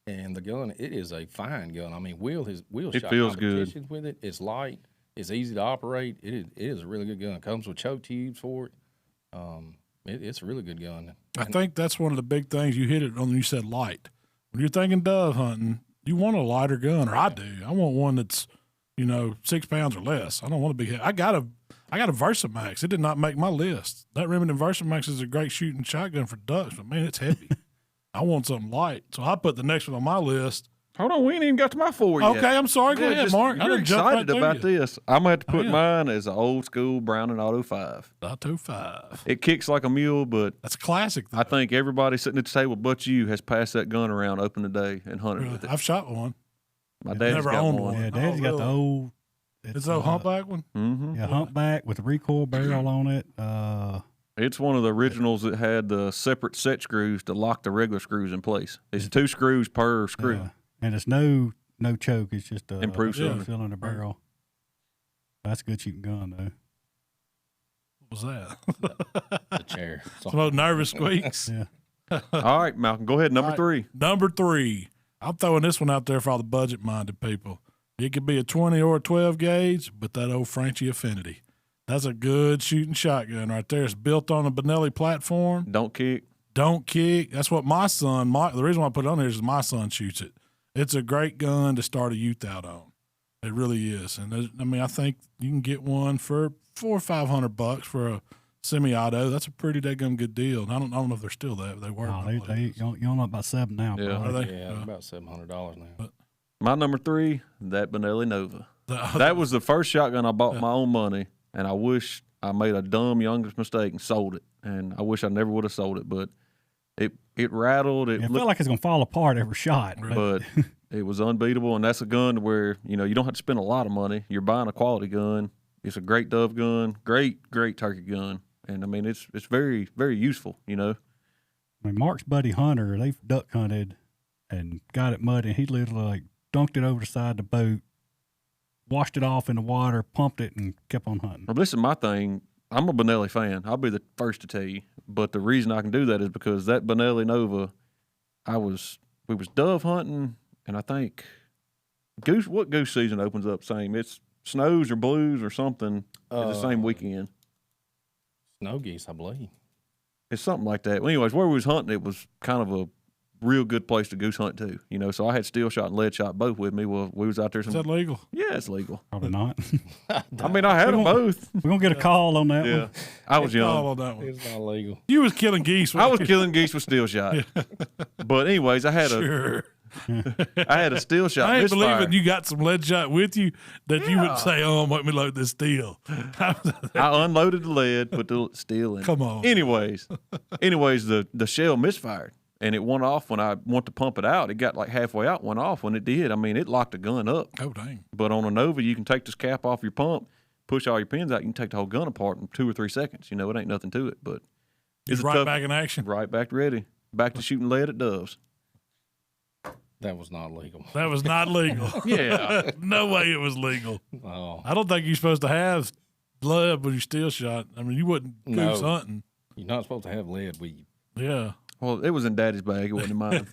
and the gun, it is a fine gun. I mean, we'll It shot feels good. competitions with it. It's light. It's easy to operate. It is a really good gun. It comes with choke tubes for it. It's a really good gun. I think that's one of the big things. You hit it on when you said light. When you're thinking dove hunting, you want a lighter gun, or I do. I want one that's 6 pounds or less. I don't want to be. I got a Versamax. It did not make my list. That Remington Versamax is a great shooting shotgun for ducks, but man, it's heavy. I want something light, so I put the next one on my list. Hold on, we ain't even got to my 4 yet. Okay, I'm sorry. Go Yeah, ahead, just- Mark. I You're done jumped right excited through about you. this. I'm going to have to put am. mine as an old school Browning Auto 5. Auto 5. It kicks like a mule, but That's a classic, though. I think everybody sitting at the table but you has passed that gun around open today and hunted Really. with it. I've shot one. My dad's never got owned one. one. Yeah, Daddy's got the really? old. It's a humpback one. Mm-hmm. Yeah, humpback with a recoil barrel on it. It's one of the originals that had the separate set screws to lock the regular screws in place. It's 2 screws per screw. Yeah. And it's no choke. It's just a Improved cylinder. cylinder barrel. That's a good shooting gun, though. What was that? The chair. Some old nervous squeaks. Yeah. All right, Malcolm, go ahead. Number All right. 3. Number 3. I'm throwing this one out there for all the budget-minded people. It could be a 20 or a 12 gauge, but that old Frenchie Affinity. That's a good shooting shotgun right there. It's built on a Benelli platform. Don't kick. Don't kick. That's what my son, the reason why I put it on here is my son shoots it. It's a great gun to start a youth out on. It really is. And I think you can get one for $400 or $500 for a semi-auto. That's a pretty daggum good deal. And I don't know if they're still there. They were. Oh, you know about 7 now. Yeah. probably. Are they? Yeah, about $700 now. My number 3, that Benelli Nova. The- That was the first shotgun I bought with my own money, and I wish I made a dumb youngest mistake and sold it. And I wish I never would have sold it, but it rattled. It It looked, felt like it's going to fall apart every shot. but it was unbeatable. And that's a gun where you don't have to spend a lot of money. You're buying a quality gun. It's a great dove gun, great turkey gun, and I mean it's very very useful. I mean, Mark's buddy Hunter, they've duck hunted and got it muddy. And he literally dunked it over the side of the boat, washed it off in the water, pumped it, and kept on hunting. Well, this is my thing. I'm a Benelli fan. I'll be the first to tell you. But the reason I can do that is because that Benelli Nova, we was dove hunting, and I think what goose season opens up same? It's snows or blues or something at the same weekend. Snow geese, I believe. It's something like that. Well, anyways, where we was hunting, it was kind of a real good place to goose hunt too. So I had steel shot and lead shot both with me. Well, we was out there. Is that legal? Yeah, it's legal. Probably not. I mean, I had them both. We're going to get a call on that Yeah, one. I was All young. on that one. It's not legal. You was killing geese. I was killing geese with steel shot. But anyways, I had Sure. a steel shot. I ain't misfire. believing you got some lead shot with you that you would say, "Oh, let me load this steel." I unloaded the lead, put the steel in. Come on. Anyways, the shell misfired, and it went off when I went to pump it out. It got like halfway out, went off. When it did, I mean, it locked the gun up. Oh, dang. But on a Nova, you can take this cap off your pump, push all your pins out. You can take the whole gun apart in 2 or 3 seconds. It ain't nothing to it. But it's Right tough, back in action. right back ready, back to shooting lead at doves. That was not legal. That was not legal. Yeah. No way it was legal. Oh, I don't think you're supposed to have lead with your steel shot. I mean, you wouldn't goose No. hunting. you're not supposed to have lead with you. Yeah. Well, it was in Daddy's bag. It wasn't in mine.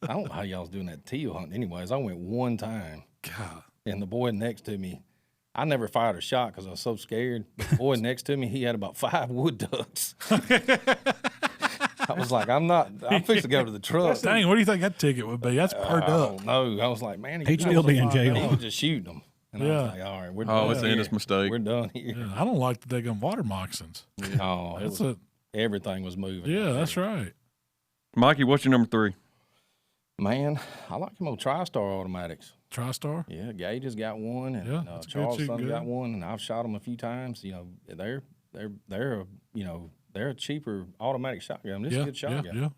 I don't know how y'all was doing that teal hunt. Anyways, I went one time, God. and the boy next to me, I never fired a shot because I was so scared. But the boy next to me, he had about 5 wood ducks. I was like, I'm fixing to go to the truck. Dang, what do you think that ticket would be? That's per I duck. don't know. I was like, man, He'd still be in he jail. was just shooting them. And I Yeah. was like, all right, we're Oh, done it's an here. endless mistake. We're done here. Yeah, I don't like the daggum water moccasins. Oh, That's a everything was moving. yeah, that's right. Mikey, what's your number 3? Man, I like them old TriStar automatics. TriStar. Yeah, Gage has got one, and Yeah, that's a good Charles' shooting son got gun. one, and I've shot them a few times. They're a cheaper automatic shotgun. This is a Yeah, good yeah, shotgun. yeah.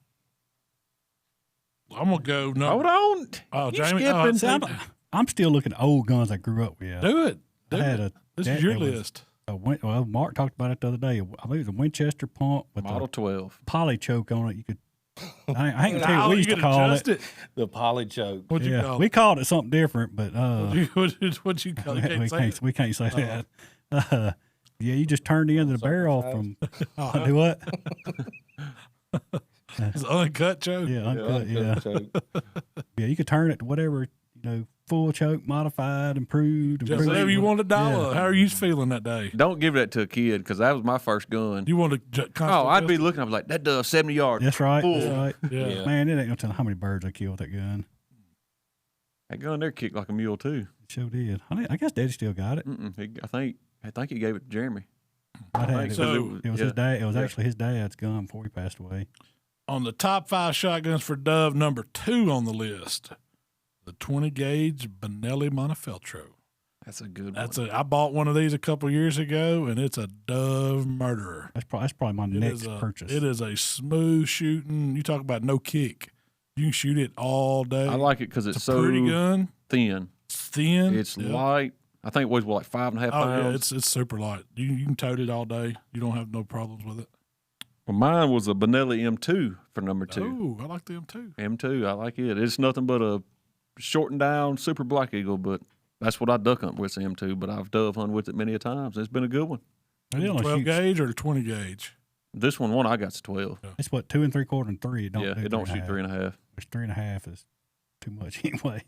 I'm gonna go. No, Hold on. Oh, You Jamie. skipping. See, I'm still looking at old guns I grew up with. do it. Do I had it. a This that- is your that was list. Mark talked about it the other day. I believe it was a Winchester pump with Model a 12. poly choke on it. You could I ain't gonna tell you what we used to call it. The poly choke. What'd you call it? We called it something different, but What'd you call it? we can't say that. Yeah, you just turned the end of the barrel from do what? It's uncut choke. Yeah, uncut. Yeah, yeah. You could turn it to whatever, full choke, modified, improved. Just whatever you want to dial up. How are you feeling that day? Don't give that to a kid because that was my first gun. You want to? I'd be looking. I was like, that does 70 yards. That's right. Full. That's right. Yeah. Man, it ain't gonna tell how many birds I killed with that gun. That gun there kicked like a mule too. It sure did. I guess Daddy still got it. I think he gave it to Jeremy. It was his dad. It was actually his dad's gun before he passed away. On the top 5 shotguns for Dove, number 2 on the list, the 20 gauge Benelli Montefeltro. That's a good one. I bought one of these a couple years ago, and it's a Dove murderer. That's probably my next purchase. It is a smooth shooting. You talk about no kick. You can shoot it all day. I like it because it's so pretty gun. thin. It's thin. It's light. I think it weighs like 5.5 pounds. Oh yeah, it's super light. You can tote it all day. You don't have no problems with it. Well, mine was a Benelli M2 for number 2. Oh, I like the M2. M2, I like it. It's nothing but a shortened down Super Black Eagle, but that's what I duck hunt with, the M2. But I've dove hunted with it many a times. It's been a good one. And it 12 gauge or the 20 gauge? This one I got's 12. Yeah. It's what 2 3/4 and 3. It don't shoot 3.5. Which 3.5 is too much anyway.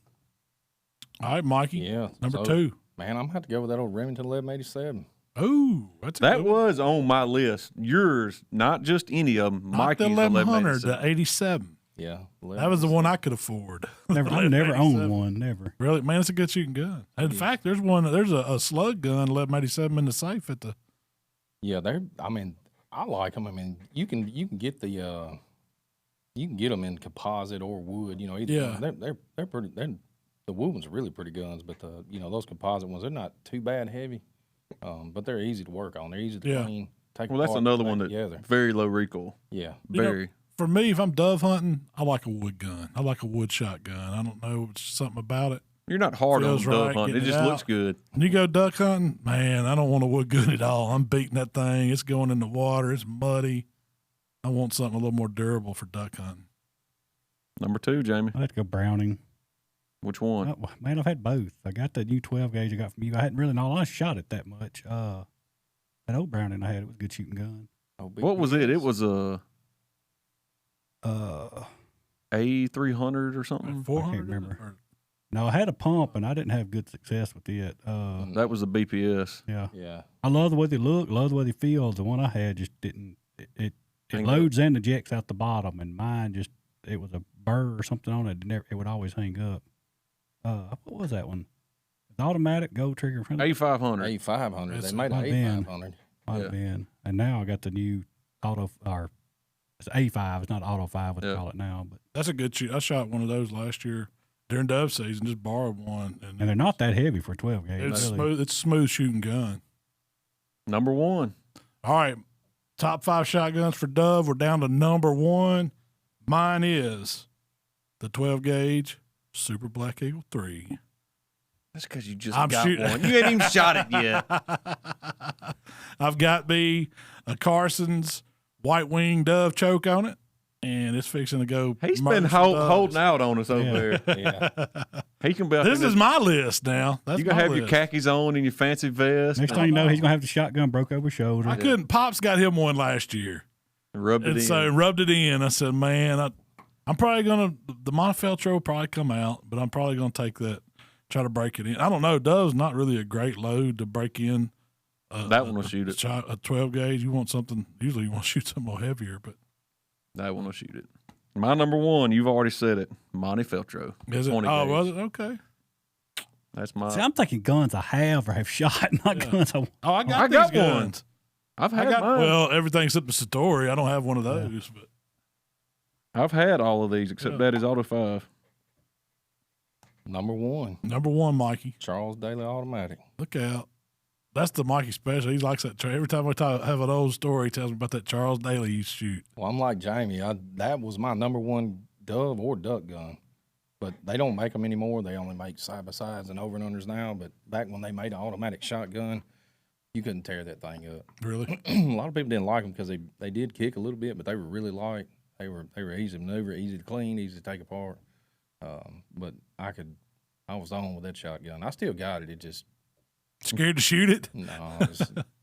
All right, Mikey. Yeah, number 2. Man, I'm gonna have to go with that old Remington 1187. Oh, that was on my list. Yours, not just any of them. Not Mikey's the 1100, 1187. the 87. Yeah, that was the one I could afford. I never owned one. Never. Really, man, it's a good shooting gun. In fact, there's a slug gun 1187 in the safe at the. Yeah, I like them. I mean, you can get the you can get them in composite or wood. Either they're pretty. The wood ones are really pretty guns, but those composite ones, they're not too bad heavy, but they're easy to work on. They're easy to clean. Well, that's another one that's very low recoil. Yeah, very. For me, if I'm dove hunting, I like a wood gun. I like a wood shotgun. I don't know, it's something about it. You're not hard on dove hunting. It just looks good. When you go duck hunting, man, I don't want a wood gun at all. I'm beating that thing. It's going in the water. It's muddy. I want something a little more durable for duck hunting. Number 2, Jamie. I had to go Browning. Which one? Man, I've had both. I got the new 12 gauge I got from you. I hadn't really shot it that much. That old Browning I had, it was a good shooting gun. What was it? It was a A300 or something. 400. I can't remember. No, I had a pump and I didn't have good success with it. That was a BPS. Yeah. I love the way they look. Love the way they feel. The one I had just didn't. It loads and ejects out the bottom, and mine it was a burr or something on it. It would always hang up. What was that one? The automatic gold trigger. A500. A500. They made an A500. Might have been. And now I got the new it's A5. It's not Auto 5, what they call it now. But that's a good shoot. I shot one of those last year during dove season. Just borrowed one, and they're not that heavy for a 12 gauge. It's smooth. It's a smooth shooting gun. Number 1. All right, top 5 shotguns for Dove. We're down to number 1. Mine is the 12 gauge Super Black Eagle 3. That's because you just got one. You ain't even shot it yet. I've got me a Carson's White Wing Dove choke on it, and it's fixing to go. He's been holding out on us over there. Yeah. He can be. This is my list now. You gonna have your khakis on and your fancy vest. Next thing you know, he's gonna have the shotgun broke over his shoulder. I couldn't. Pops got him one last year. Rubbed it in. I said, man, I'm probably gonna. The Montefeltro will probably come out, but I'm probably gonna take that. Try to break it in. I don't know. Dove's not really a great load to break in. That one will shoot it. A 12 gauge. You want something. Usually, you want to shoot something more heavier, but that one will shoot it. My number 1. You've already said it. Montefeltro. Is it? Oh, was it? Okay. That's my. See, I'm thinking guns I have or have shot, not guns I. Oh, I got these guns. I've had mine. Well, everything except the Satori. I don't have one of those, but I've had all of these except Daddy's Auto 5. Number 1. Number 1, Mikey. Charles Daly Automatic. Look out. That's the Mikey special. He likes that. Every time we have an old story, he tells me about that Charles Daly used to shoot. Well, I'm like Jamie. That was my number 1 dove or duck gun. But they don't make them anymore. They only make side-by-sides and over-and-unders now. But back when they made an automatic shotgun, you couldn't tear that thing up. Really? A lot of people didn't like them because they did kick a little bit, but they were really light. They were easy to maneuver, easy to clean, easy to take apart. But I was on with that shotgun. I still got it. It just scared to shoot it. No,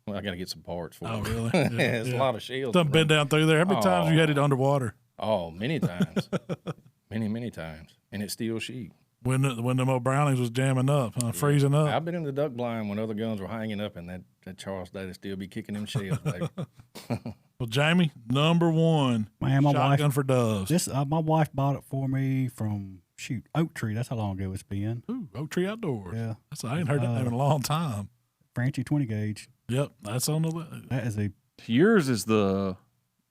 well, I got to get some parts for it. Oh, really? It's a lot of shells. Done been down through there. How many times you had it underwater? Oh, many times, many times, and it still shoot. When them old Brownings was jamming up, freezing up. I've been in the duck blind when other guns were hanging up, and that Charles Day still be kicking them shells, baby. Well, Jamie, number one, man, my shotgun wife, for doves. My wife bought it for me from Oak Tree. That's how long ago it's been. Ooh, Oak Tree Outdoors. Yeah, I ain't heard that name in a long time. Franchi 20 gauge. Yep, that's on the list. That is a Yours is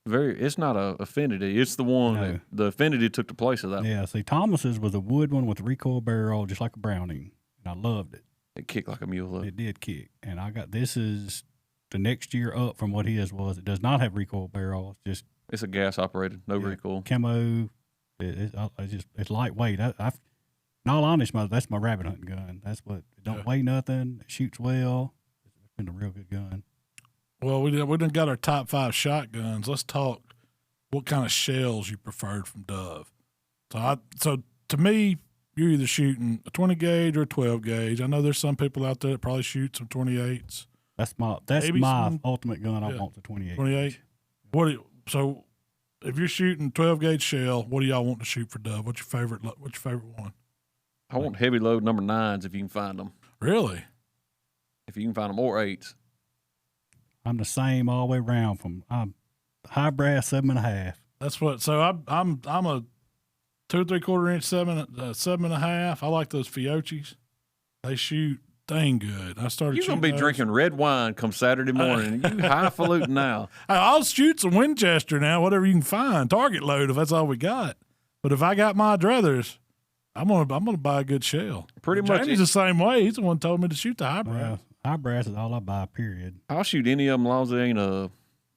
it's not a Affinity. It's the one that the Affinity took the place of that one. Yeah, see, Thomas's was a wood one with a recoil barrel, just like a Browning, and I loved it. It kicked like a mule. Though. It did kick, and this is the next year up from what his was. It does not have recoil barrel. It's a gas operated, no recoil. Camo. It's lightweight. In all honesty, that's my rabbit hunting gun. That's what it don't weigh nothing. It shoots well. It's been a real good gun. Well, we done got our top 5 shotguns. Let's talk what kind of shells you preferred from Dove. So to me, you're either shooting a 20 gauge or a 12 gauge. I know there's some people out there that probably shoot some 28s. That's my ultimate gun. I want the 28. 28. So if you're shooting 12 gauge shell, what do y'all want to shoot for Dove? What's your favorite one? I want heavy load number 9s if you can find them. Really? If you can find them, or 8s. I'm the same all the way around. I'm high brass 7.5. That's what. So I'm a 2 3/4 inch 7.5. I like those Fiocchis. They shoot dang good. I started. You're gonna be drinking red wine come Saturday morning. You highfalutin now. I'll shoot some Winchester now. Whatever you can find. Target load if that's all we got. But if I got my druthers, I'm gonna buy a good shell. Pretty much. Jamie's the same way. He's the one who told me to shoot the high brass. Well, high brass is all I buy. Period. I'll shoot any of them as long as they ain't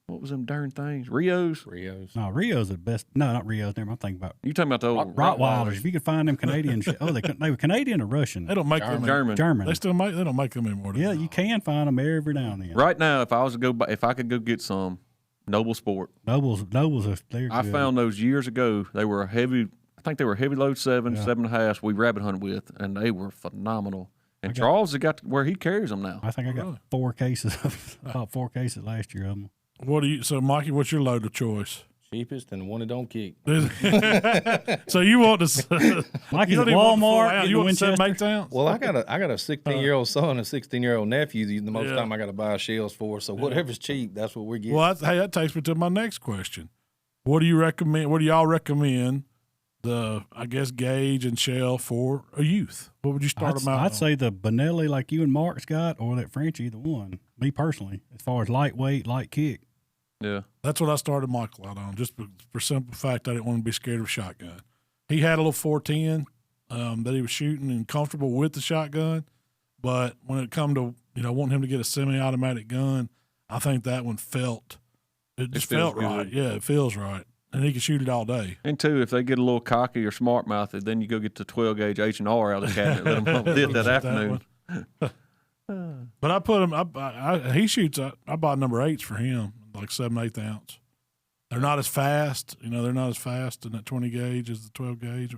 what was them darn things? Rios? No, Rio's the best. No, not Rio's. Never. I'm thinking about. You talking about the old Rottweilers? If you could find them Canadian, they were Canadian or Russian. They don't make them. German. They don't make them anymore. Yeah, you can find them every now and then. Right now, if I could go get some Noble Sport. Nobles are they're I good. found those years ago. They were heavy. I think they were heavy load 7.5. We rabbit hunted with, and they were phenomenal. And Charles has got where he carries them now. I think I got 4 cases. About 4 cases last year of them. So Mikey, what's your load of choice? Cheapest and the one that don't kick. So you want to? Mikey's at Walmart. You want 7/8 ounce? Well, I got a 16-year-old son and a 16-year-old nephew. The most time I got to buy shells for. So whatever's cheap, that's what we're getting. Well, that takes me to my next question. What do you recommend? What do y'all recommend? Gauge and shell for a youth. What would you start them out? I'd say the Benelli like you and Mark's got, or that Frenchie, the one. Me personally, as far as lightweight, light kick. Yeah, that's what I started Michael out on, just for simple fact I didn't want to be scared of a shotgun. He had a little 410 that he was shooting and comfortable with the shotgun, but when it come to wanting him to get a semi-automatic gun, I think that one felt right. Good. Yeah, it feels right, and he can shoot it all day. And two, if they get a little cocky or smart mouthed, then you go get the 12 gauge H&R out of the cabinet. Let them did that afternoon. But I put him. He shoots. I bought number 8s for him, like 7/8 ounce. They're not as fast. They're not as fast in that 20 gauge as the 12 gauge.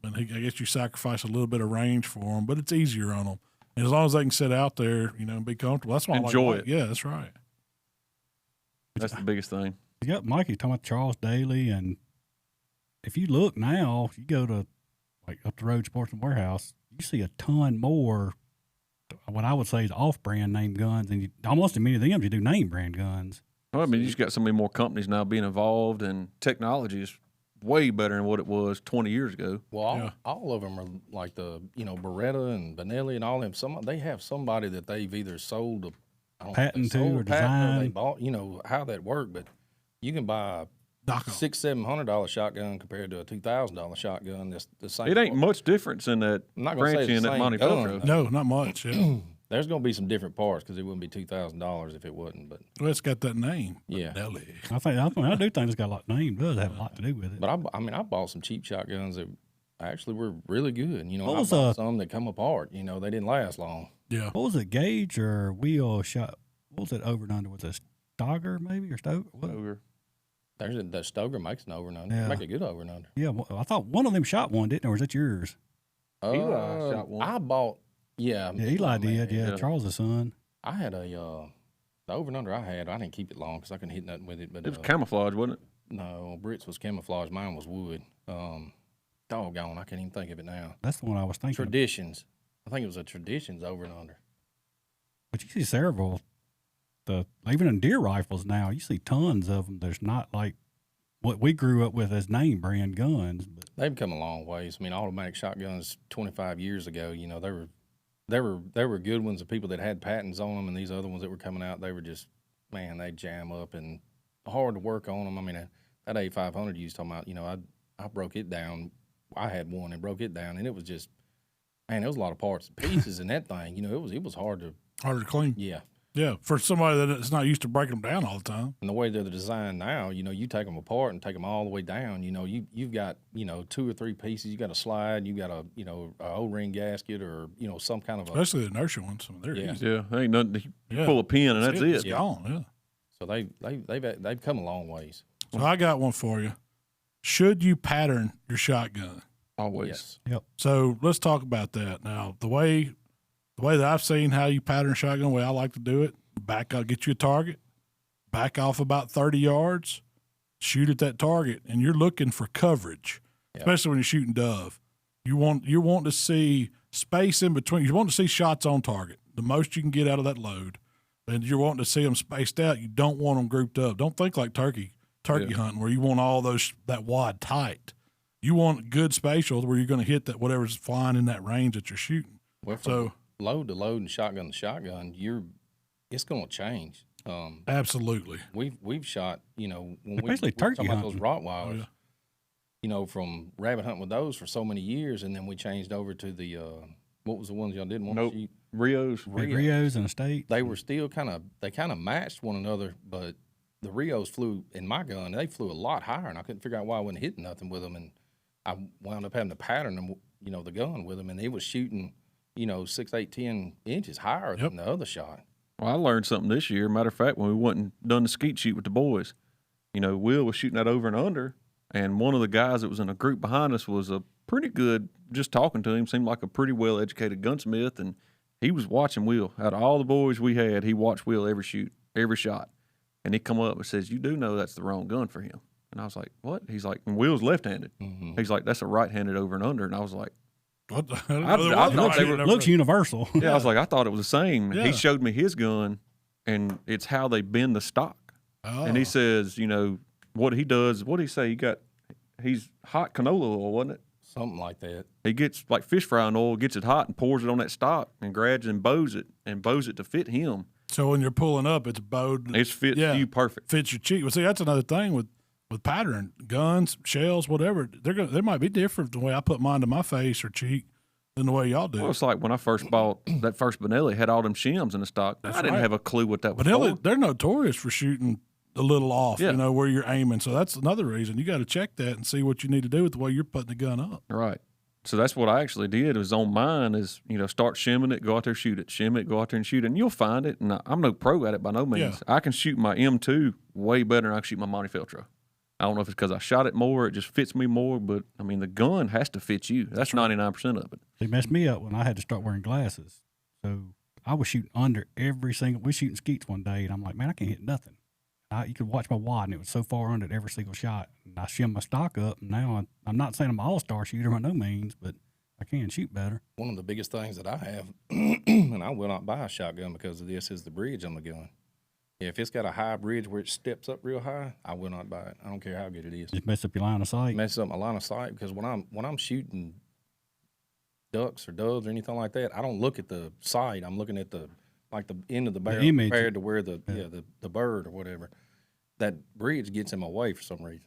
And I guess you sacrifice a little bit of range for them, but it's easier on them. And as long as they can sit out there, and be comfortable, that's why I enjoy it. Yeah, that's right. That's the biggest thing. Yep, Mikey talking about Charles Daly, and if you look now, if you go to like up the road Sportsman Warehouse, you see a ton more. What I would say is off-brand name guns, and almost in many of them you do name brand guns. Well, you just got so many more companies now being involved, and technology is way better than what it was 20 years ago. Well, all of them are like the Beretta and Benelli and all them. They have somebody that they've either sold patent to or design. Or they bought. How that worked, but you can buy $600-700 shotgun compared to a $2,000 shotgun. That's the same. It ain't much difference in that Franchi and that Monte Velcro. No, not much. Yeah. There's going to be some different parts because it wouldn't be $2,000 if it wasn't. But it's got that name. Yeah, I do think it's got a lot. Name does have a lot to do with it. But I bought some cheap shotguns that actually were really good. I bought some that come apart. They didn't last long. Yeah. What was it? Gauge or wheel shot? What was it over and under? Was it Stogger maybe or Stoker? Stoker. That Stoker makes an over and under. Yeah. Make a good over and under. Yeah, well, I thought one of them shot one, didn't it? Or was that yours? Eli shot one. I bought. Yeah, Yeah, Eli did. Yeah. Charles' son. I had the over and under I didn't keep it long because I couldn't hit nothing with it. But It was camouflage, wasn't it? no, Britt's was camouflage. Mine was wood. Doggone, I can't even think of it now. That's the one I was thinking. Traditions. I think it was a Traditions over and under. But you see several, even in deer rifles now, you see tons of them. There's not like what we grew up with as name brand guns. But They've come a long ways. I mean, automatic shotguns 25 years ago, they were good ones of people that had patents on them, and these other ones that were coming out, they were just, man, they jam up and hard to work on them. I mean, that A500 you was talking about, I broke it down. I had one and broke it down, and it was just, man, there was a lot of parts and pieces in that thing. It was harder to clean. Yeah. Yeah, for somebody that's not used to breaking them down all the time. And the way they're designed now, you take them apart and take them all the way down. You've got 2 or 3 pieces. You got a slide. You got a O-ring gasket or some kind of especially the inertia ones. I mean, they're easy. Yeah, ain't nothing. You pull a pin and that's it. It's gone. Yeah. So they've come a long ways. So I got one for you. Should you pattern your shotgun? Always. Yes. yep. So let's talk about that. Now, the way that I've seen how you pattern a shotgun, the way I like to do it, get you a target, back off about 30 yards, shoot at that target, and you're looking for coverage, especially when you're shooting dove. You want to see space in between. You want to see shots on target, the most you can get out of that load, and you're wanting to see them spaced out. You don't want them grouped up. Don't think like turkey hunting where you want all that wad tight. You want good spatials where you're going to hit that whatever's flying in that range that you're shooting. Well, from load to load and shotgun to shotgun, it's going to change. Absolutely. We've shot, when especially turkey talking about hunting. those Rottweilers, from rabbit hunting with those for so many years, and then we changed over to the what was the ones y'all didn't want to shoot? Rios. Rios and Estate. They were still kind of matched one another, but the Rios flew in my gun. They flew a lot higher, and I couldn't figure out why I wasn't hitting nothing with them, and I wound up having to pattern them, the gun with them, and it was shooting, 6, 8, 10 inches higher than the other shot. Well, I learned something this year. Matter of fact, when we went and done the skeet shoot with the boys, Will was shooting that over and under, and one of the guys that was in a group behind us was a pretty good, just talking to him, seemed like a pretty well-educated gunsmith, and he was watching Will. Out of all the boys we had, he watched Will every shot. And he come up and says, "You do know that's the wrong gun for him." And I was like, "What?" He's like, "And Will's left-handed." Mm-hmm. He's like, "That's a right-handed over and under." And I was like, "What?" I thought they were looks universal. Yeah, I was like, I thought it was the same. Yeah. He showed me his gun, and it's how they bend the stock. Oh. And he says, what he does. What did he say? He's hot canola oil, wasn't it? Something like that. He gets like fish frying oil, gets it hot, and pours it on that stock, and grabs and bows it to fit him. So when you're pulling up, it's bowed. It fits you perfect. Fits your cheek. Well, see, that's another thing with pattern guns, shells, whatever. They might be different the way I put mine to my face or cheek than the way y'all do. Well, it's like when I first bought that first Benelli, had all them shims in the stock. I didn't have a clue what that was for. They're notorious for shooting a little off, where you're aiming. So that's another reason you got to check that and see what you need to do with the way you're putting the gun up. Right. So that's what I actually did. Was on mine is start shimming it, go out there shoot it, shim it, go out there and shoot it, and you'll find it. And I'm no pro at it by no means. Yeah. I can shoot my M2 way better than I can shoot my Montefeltro. I don't know if it's because I shot it more, it just fits me more, but I mean the gun has to fit you. That's 99% of it. They messed me up when I had to start wearing glasses. So I was shooting under every single. We shooting skeets one day, and I'm like, man, I can't hit nothing. You could watch my wad, and it was so far under every single shot. And I shimmed my stock up, and now I'm not saying I'm an all-star shooter by no means, but I can shoot better. One of the biggest things that I have, and I will not buy a shotgun because of this, is the bridge on the gun. If it's got a high bridge where it steps up real high, I will not buy it. I don't care how good it is. Just mess up your line of sight. Mess up my line of sight because when I'm shooting ducks or doves or anything like that, I don't look at the sight. I'm looking at the end of the barrel compared to where the bird or whatever. That bridge gets in my way for some reason.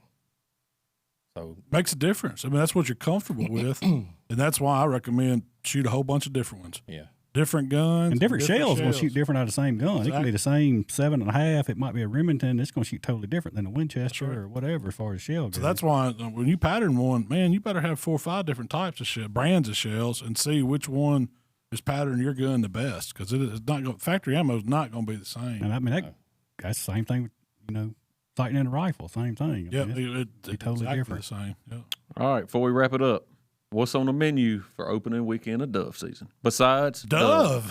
So makes a difference. I mean, that's what you're comfortable with, and that's why I recommend shoot a whole bunch of different ones. Yeah, different guns and different shells will shoot different out of the same gun. Exactly. It can be the same 7.5. It might be a Remington. It's going to shoot totally different than a Winchester or whatever as far as shell goes. So that's why when you pattern one, man, you better have 4 or 5 different types of brands of shells, and see which one is patterning your gun the best, because factory ammo is not going to be the same. And I mean that's the same thing with sighting in a rifle, same thing. Yeah, it's totally exactly different. the same. Yeah. All right, before we wrap it up, what's on the menu for opening weekend of dove season? Besides Dove.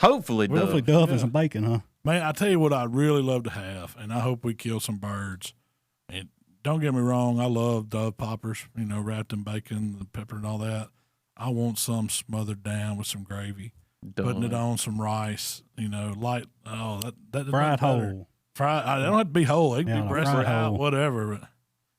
Hopefully dove. Hopefully dove and some bacon, huh? Man, I tell you what I'd really love to have, and I hope we kill some birds. And don't get me wrong, I love dove poppers, wrapped in bacon, the pepper and all that. I want some smothered down with some gravy, putting it on some rice, light. Oh, that Fried whole. Fried. They don't have to be whole. They can be breasted out, whole. whatever. But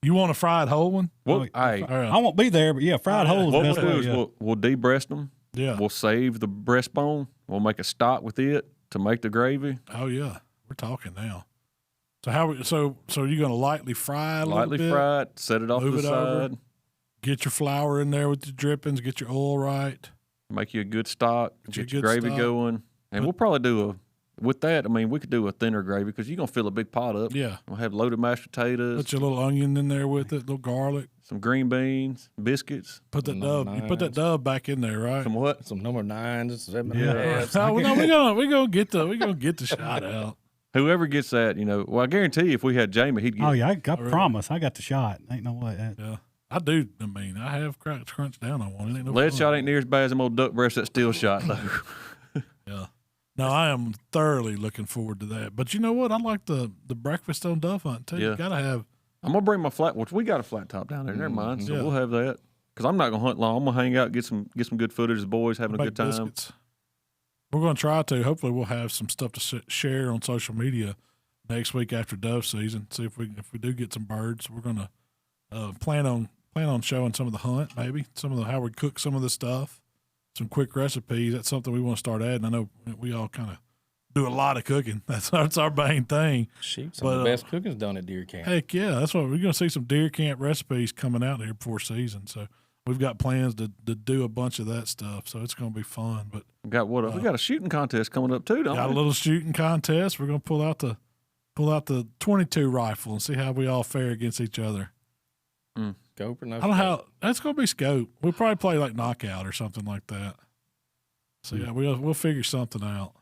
you want a fried whole one? Well, I won't be there, but yeah, fried whole is what the we'll best do way. is Yeah. we'll de-breast them. Yeah. We'll save the breastbone. We'll make a stock with it to make the gravy. Oh yeah, we're talking now. So so you're gonna lightly fry it a Lightly little bit, fried, set it off to move the it over. side, get your flour in there with your drippings, get your oil right. make you a good stock, Get you get a your good gravy stock. going. And we'll probably with that, we could do a thinner gravy because you're going to fill a big pot up. Yeah. We'll have loaded mashed potatoes, Put your little onion in there with it, little garlic. some green beans, biscuits. Put that Number dove. You put that nines. dove back in there, right? Some what? Some number 9s. Yeah. No, we're gonna get the shot out. Whoever gets that, I guarantee you if we had Jamie, he'd get Oh yeah, I promise, I got the shot. Ain't no way. Yeah, I do. I have crunched down on one. It ain't no lead fun. shot ain't near as bad as them old duck breast that steel shot though. Yeah. No, I am thoroughly looking forward to that. But you know what? I like the breakfast on dove hunt too. Yeah. You gotta have. I'm gonna bring my flat, which we got a flat top down there. Never mind. So Yeah. we'll have that because I'm not gonna hunt long. I'm gonna hang out, get some good footage of the boys having a baked good time. biscuits. We're going to try to. Hopefully, we'll have some stuff to share on social media next week after dove season. See if we do get some birds. We're going to plan on showing some of the hunt, maybe some of how we cook some of the stuff, some quick recipes. That's something we want to start adding. I know we all kind of do a lot of cooking. That's our main thing. Shoot, some of the best cooking's done at deer camp. Heck yeah, that's what we're going to see. Some deer camp recipes coming out here before season. So we've got plans to do a bunch of that stuff. So it's going to be fun. But We got we got a shooting contest coming up too, don't got a we? little shooting contest. We're going to pull out the 22 rifle and see how we all fare against each other. Scope or no I don't know scope? how that's going to be scope. We'll probably play like knockout or something like that. So yeah, we'll figure something out.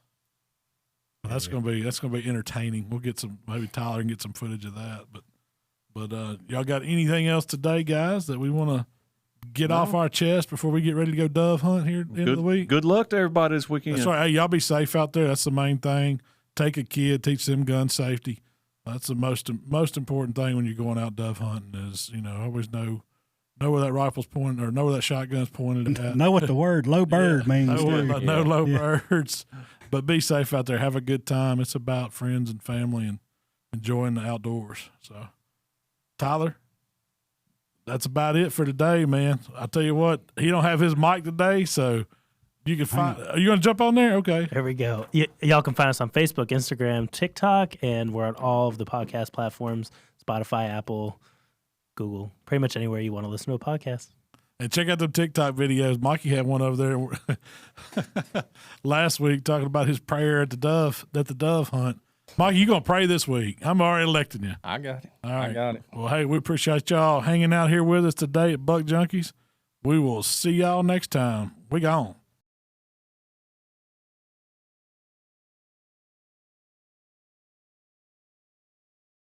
But that's going to be entertaining. We'll get maybe Tyler can get some footage of that. But y'all got anything else today, guys, that we want to get off our chest before we get ready to go dove hunt here at the end of the week? Good luck to everybody this weekend. That's right. Hey, y'all be safe out there. That's the main thing. Take a kid, teach them gun safety. That's the most important thing when you're going out dove hunting is, always know where that rifle's pointed or know where that shotgun's pointed at. Know what the word low bird means. No low birds. But be safe out there. Have a good time. It's about friends and family and enjoying the outdoors. So, Tyler, that's about it for today, man. I tell you what, he don't have his mic today, so you can find. Are you going to jump on there? Okay. There we go. Y'all can find us on Facebook, Instagram, TikTok, and we're on all of the podcast platforms: Spotify, Apple, Google, pretty much anywhere you want to listen to a podcast. And check out the TikTok videos. Mikey had one over there last week talking about his prayer at the dove hunt. Mikey, you gonna pray this week? I'm already electing you. I got it. All right. I got it. Well, hey, we appreciate y'all hanging out here with us today at Buck Junkies. We will see y'all next time. We gone.